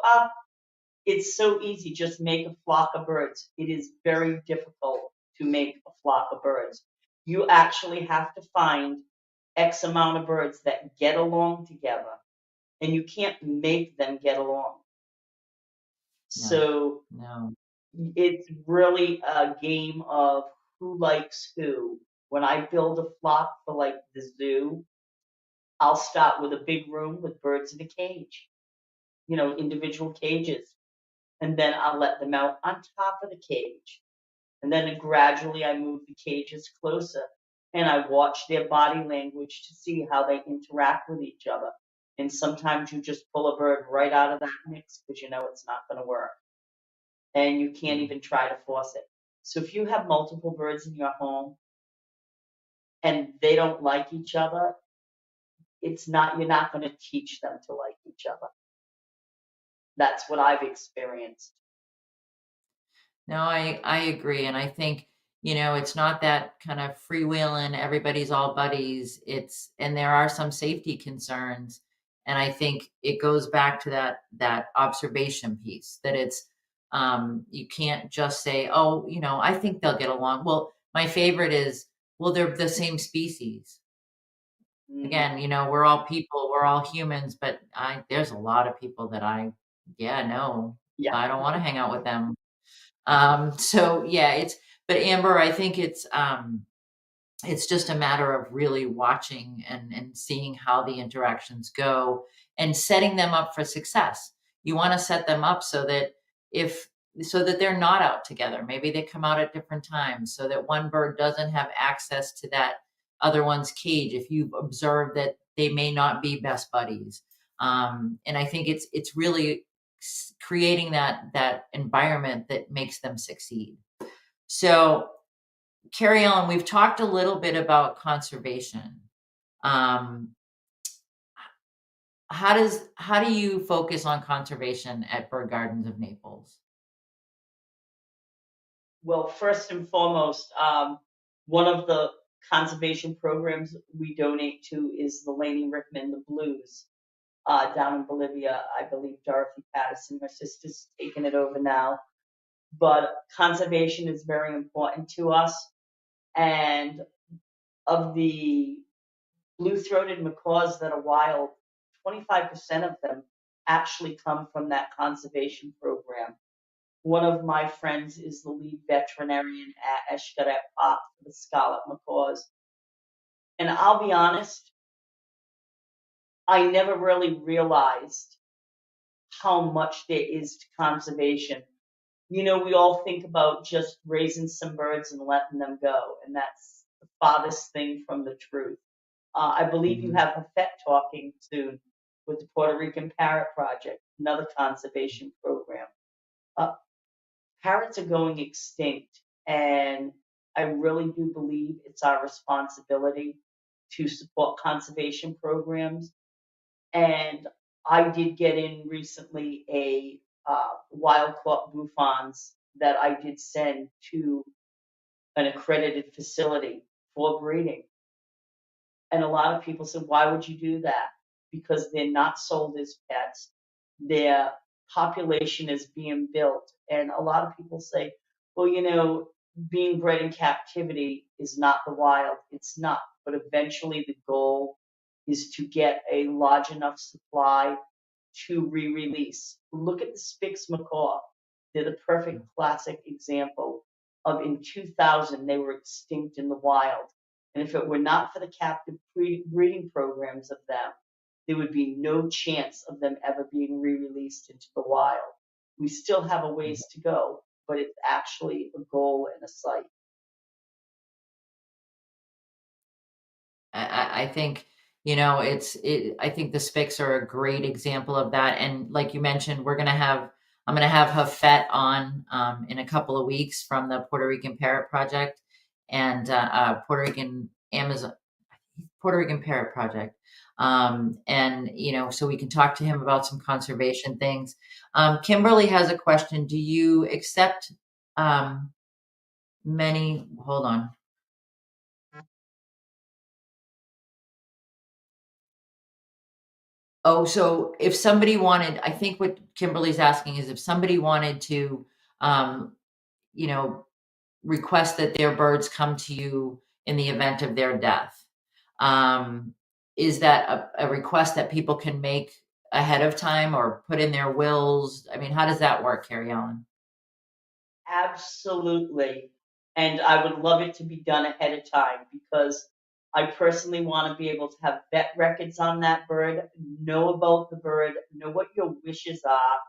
it's so easy, just make a flock of birds. It is very difficult to make a flock of birds. You actually have to find X amount of birds that get along together, and you can't make them get along. no, So no, it's really a game of who likes who. When I build a flock for like the zoo, I'll start with a big room with birds in a cage, individual cages. And then I'll let them out on top of the cage. And then gradually I move the cages closer and I watch their body language to see how they interact with each other. And sometimes you just pull a bird right out of that mix because you know it's not going to work. And you can't no. even try to force it. So if you have multiple birds in your home and they don't like each other, you're not going to teach them to like each other. That's what I've experienced. No, I agree, and I think, it's not that kind of freewheeling, everybody's all buddies. And there are some safety concerns, and I think it goes back to that observation piece that you can't just say, "Oh, I think they'll get along." Well, my favorite is, well, they're the same species. Mm, Again, we're all people, we're all humans, but there's a lot of people that yeah, no, yeah. I don't want to hang out with them. So yeah, but Amber, I think it's just a matter of really watching and seeing how the interactions go and setting them up for success. You want to set them up if so that they're not out together. Maybe they come out at different times so that one bird doesn't have access to that other one's cage if you've observed that they may not be best buddies. And I think it's really creating that environment that makes them succeed. So Keriellen, we've talked a little bit about conservation. Um, how do you focus on conservation at Bird Gardens of Naples? Well, first and foremost, one of the conservation programs we donate to is the Lane Enrichment, the Blues, down in Bolivia. I believe Dorothy Patterson, her sister's taken it over now. But conservation is very important to us. And of the blue-throated macaws that are wild, 25% of them actually come from that conservation program. One of my friends is the lead veterinarian at Eshkaret Park for the scarlet macaws. And I'll be honest, I never really realized how much there is to conservation. We all think about just raising some birds and letting them go, and that's the farthest thing from the truth. I believe you Mhm. have Hafet talking soon with the Puerto Rican Parrot Project, another conservation program. Uh, Parrots are going extinct, and I really do believe it's our responsibility to support conservation programs. And I did get in recently a wild caught bouffants that I did send to an accredited facility for breeding. And a lot of people said, why would you do that? Because they're not sold as pets. Their population is being built. And a lot of people say, well, being bred in captivity is not the wild. It's not. But eventually the goal is to get a large enough supply to re-release. Look at the Spix macaw. They're the perfect classic example of in 2000 they were extinct in the wild. And if it were not for the captive breeding programs of them, there would be no chance of them ever being re-released into the wild. We still have a ways to go, but it's actually a goal and a sight. I think I think the Spics are a great example of that. And like you mentioned, I'm gonna have Hafet on in a couple of weeks from the Puerto Rican Parrot Project and Puerto Rican Parrot Project. And so we can talk to him about some conservation things. Kimberly has a question. Do you accept hold on. Oh, so if somebody wanted, I think what Kimberly's asking is if somebody wanted to, um, you know, request that their birds come to you in the event of their death, um, is that a request that people can make ahead of time or put in their wills? I mean, how does that work, Carrie Ellen? Absolutely. And I would love it to be done ahead of time because I personally want to be able to have vet records on that bird, know about the bird, know what your wishes are,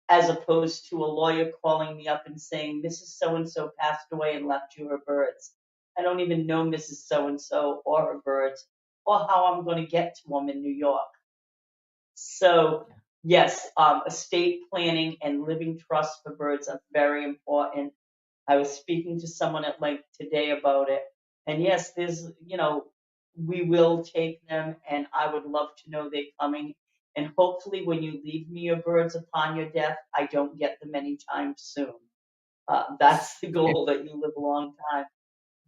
as opposed to a lawyer calling me up and saying, Mrs. So and so passed away and left you her birds. I don't even know Mrs. So and so or her birds or how I'm going to get to them in New York. So, yes, estate planning and living trust for birds are very important. I was speaking to someone at length today about it. And yes, we will take them, and I would love to know they're coming. And hopefully, when you leave me your birds upon your death, I don't get them anytime soon. That's the goal, that you live a long time.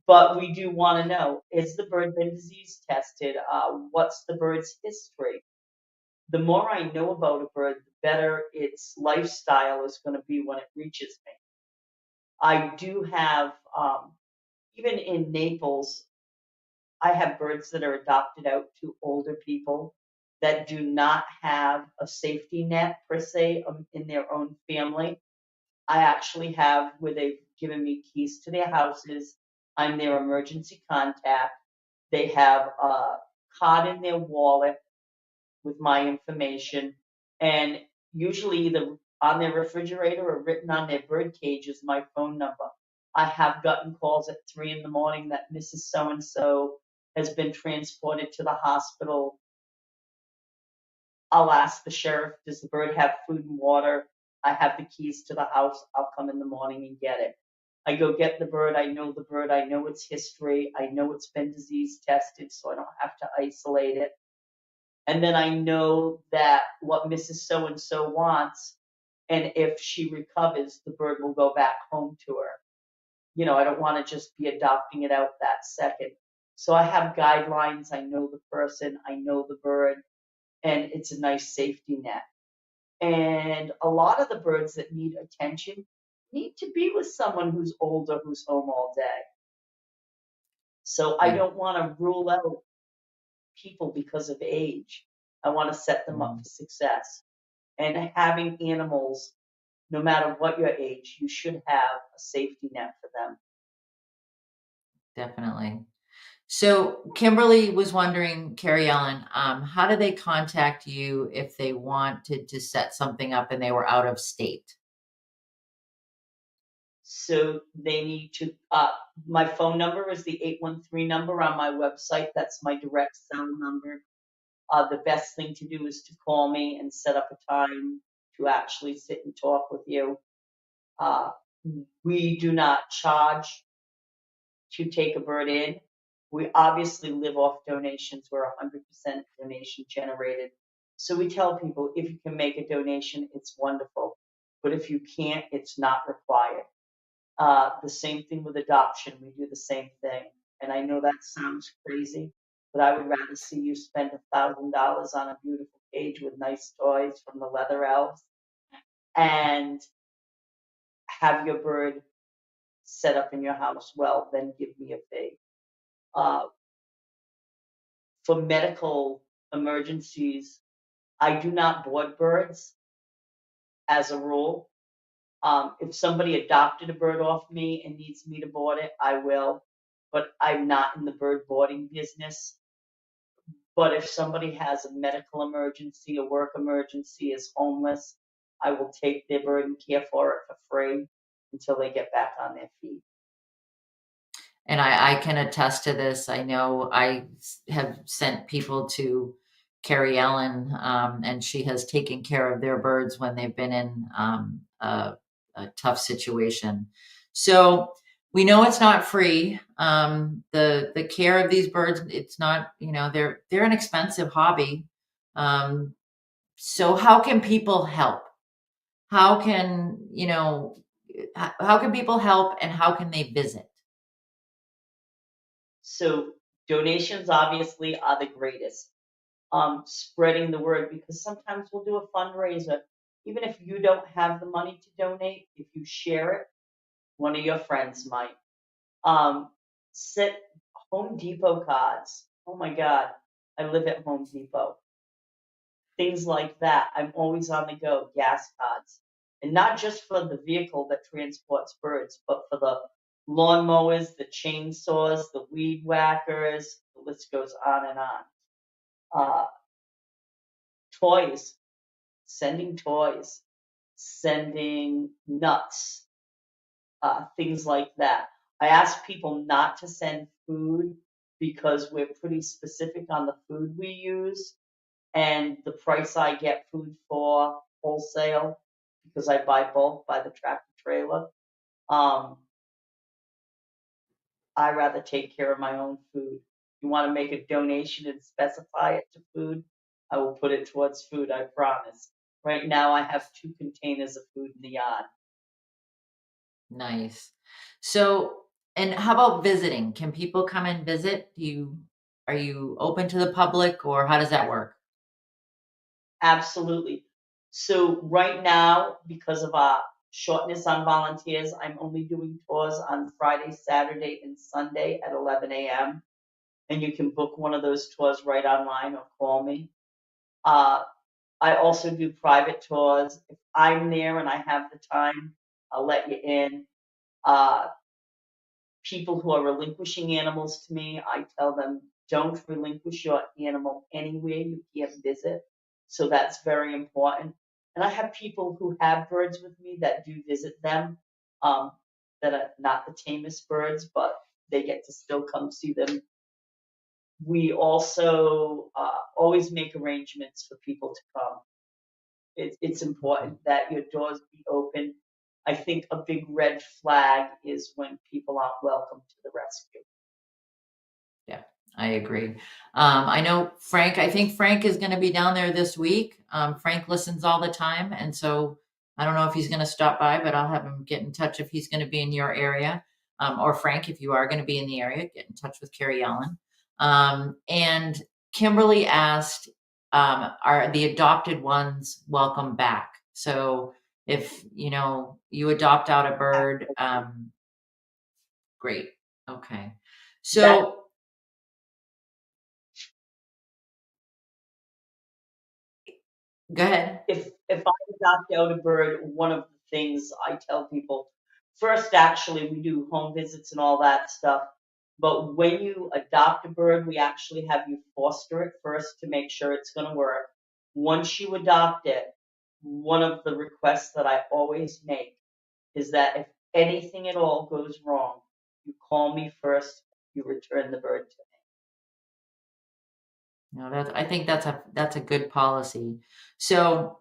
But we do want to know, is the bird been disease tested? What's the bird's history? The more I know about a bird, the better its lifestyle is going to be when it reaches me. I do have, even in Naples, I have birds that are adopted out to older people that do not have a safety net per se in their own family. I actually have where they've given me keys to their houses. I'm their emergency contact. They have a card in their wallet with my information, and usually either on their refrigerator or written on their bird cage is my phone number. I have gotten calls at 3 in the morning that Mrs. So and so has been transported to the hospital. I'll ask the sheriff, does the bird have food and water? I have the keys to the house. I'll come in the morning and get it. I go get the bird. I know the bird. I know its history. I know it's been disease tested, so I don't have to isolate it. And then I know that what Mrs. So and so wants, and if she recovers, the bird will go back home to her. I don't want to just be adopting it out that second. So I have guidelines. I know the person, I know the bird, and it's a nice safety net. And a lot of the birds that need attention need to be with someone who's older, who's home all day. So I Yeah. don't want to rule out people because of age. I want to set them up Mhm. for success. And having animals, no matter what your age, you should have a safety net for them. Definitely. So Kimberly was wondering, Keriellen, how do they contact you if they wanted to set something up and they were out of state? So they need to, my phone number is the 813 number on my website. That's my direct cell number. The best thing to do is to call me and set up a time to actually sit and talk with you. Uh, we do not charge to take a bird in. We obviously live off donations. We're 100% donation generated. So we tell people if you can make a donation, it's wonderful. But if you can't, it's not required. The same thing with adoption. We do the same thing. And I know that sounds crazy, but I would rather see you spend $1,000 on a beautiful cage with nice toys from the leather elves and have your bird set up in your house well than give me a fee. Uh, for medical emergencies, I do not board birds as a rule. If somebody adopted a bird off me and needs me to board it, I will, but I'm not in the bird boarding business. But if somebody has a medical emergency, a work emergency, is homeless, I will take their bird and care for it for free until they get back on their feet. And I can attest to this. I know have sent people to Keriellen, and she has taken care of their birds when they've been in a tough situation. So we know it's not free. The care of these birds, it's not, they're an expensive hobby. So how can people help? How can, how can people help and how can they visit? So donations obviously are the greatest. Spreading the word because sometimes we'll do a fundraiser. Even if you don't have the money to donate, if you share it, one of your friends might. Um, Set Home Depot cards. Oh my God, I live at Home Depot. Things like that. I'm always on the go. Gas cards. And not just for the vehicle that transports birds, but for the lawnmowers, the chainsaws, the weed whackers. The list goes on and on. Uh, Toys, sending nuts, things like that. I ask people not to send food because we're pretty specific on the food we use and the price I get food for wholesale because I buy bulk by the tractor trailer. Um, I rather take care of my own food. You want to make a donation and specify it to food, I will put it towards food, I promise. Right now, I have 2 containers of food in the yard. Nice. So, and how about visiting? Can people come and visit? Are you open to the public or how does that work? Absolutely. So right now, because of our shortness on volunteers, I'm only doing tours on Friday, Saturday, and Sunday at 11 a.m. and you can book one of those tours right online or call me. Uh, I also do private tours. If I'm there and I have the time, I'll let you in. Uh, People who are relinquishing animals to me, I tell them, don't relinquish your animal anywhere you can't visit. So that's very important. And I have people who have birds with me that do visit them, um, that are not the tamest birds, but they get to still come see them. We also always make arrangements for people to come. It's Okay. important that your doors be open. I think a big red flag is when people aren't welcome to the rescue. Yeah, I agree. I know Frank, I think Frank is going to be down there this week. Frank listens all the time. And so I don't know if he's going to stop by, but I'll have him get in touch if he's going to be in your area. Or Frank, if you are going to be in the area, get in touch with Keriellen. And Kimberly asked, are the adopted ones welcome back? So if, you adopt out a bird, great. Okay. That So go ahead. if I adopt out a bird, one of the things I tell people first, actually, we do home visits and all that stuff. But when you adopt a bird, we actually have you foster it first to make sure it's going to work. Once you adopt it, one of the requests that I always make is that if anything at all goes wrong, you call me first, you return the bird to me. No, I think that's a good policy. So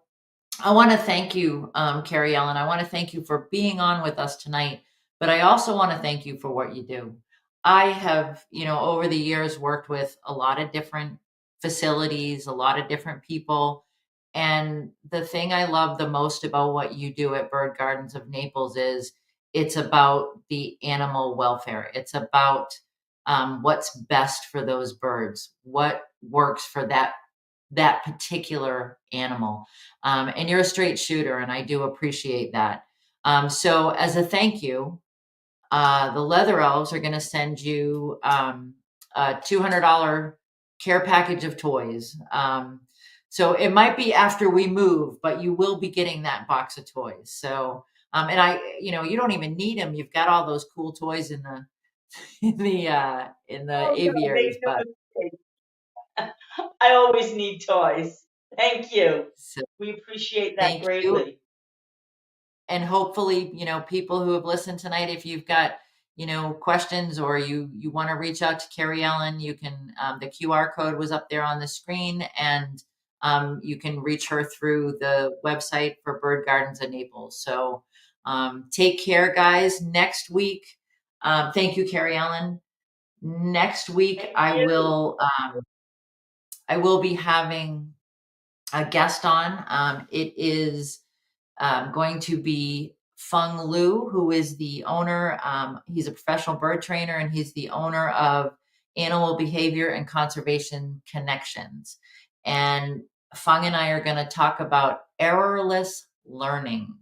I want to thank you, Carrie Ellen. I want to thank you for being on with us tonight, but I also want to thank you for what you do. I have, over the years worked with a lot of different facilities, a lot of different people. And the thing I love the most about what you do at Bird Gardens of Naples is it's about the animal welfare. It's about what's best for those birds, what works for that particular animal. And you're a straight shooter, and I do appreciate that. So as a thank you, the Leather Elves are going to send you a $200 care package of toys. So it might be after we move, but you will be getting that box of toys. So, and you don't even need them. You've got all those cool toys in the in the Oh no, aviaries, make no but mistake. I always need toys. Thank you. so We appreciate that thank you. greatly. And hopefully, people who have listened tonight, if you've got, questions or you want to reach out to Carrie Ellen, you can, the QR code was up there on the screen, and you can reach her through the website for Bird Gardens of Naples. So take care, guys. Next week, thank you, Carrie Ellen. Next week, Thank I you. will be having a guest on. It is going to be Feng Lu, who is the owner. He's a professional bird trainer, and he's the owner of Animal Behavior and Conservation Connections. And Feng and I are going to talk about errorless learning.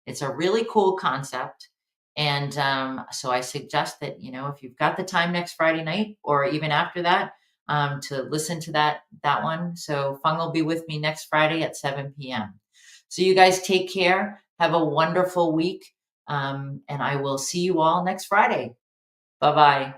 It's a really cool concept. And so I suggest that, if you've got the time next Friday night or even after that, to listen to that one. So Fung will be with me next Friday at 7 p.m. So you guys take care. Have a wonderful week. And I will see you all next Friday. Bye-bye.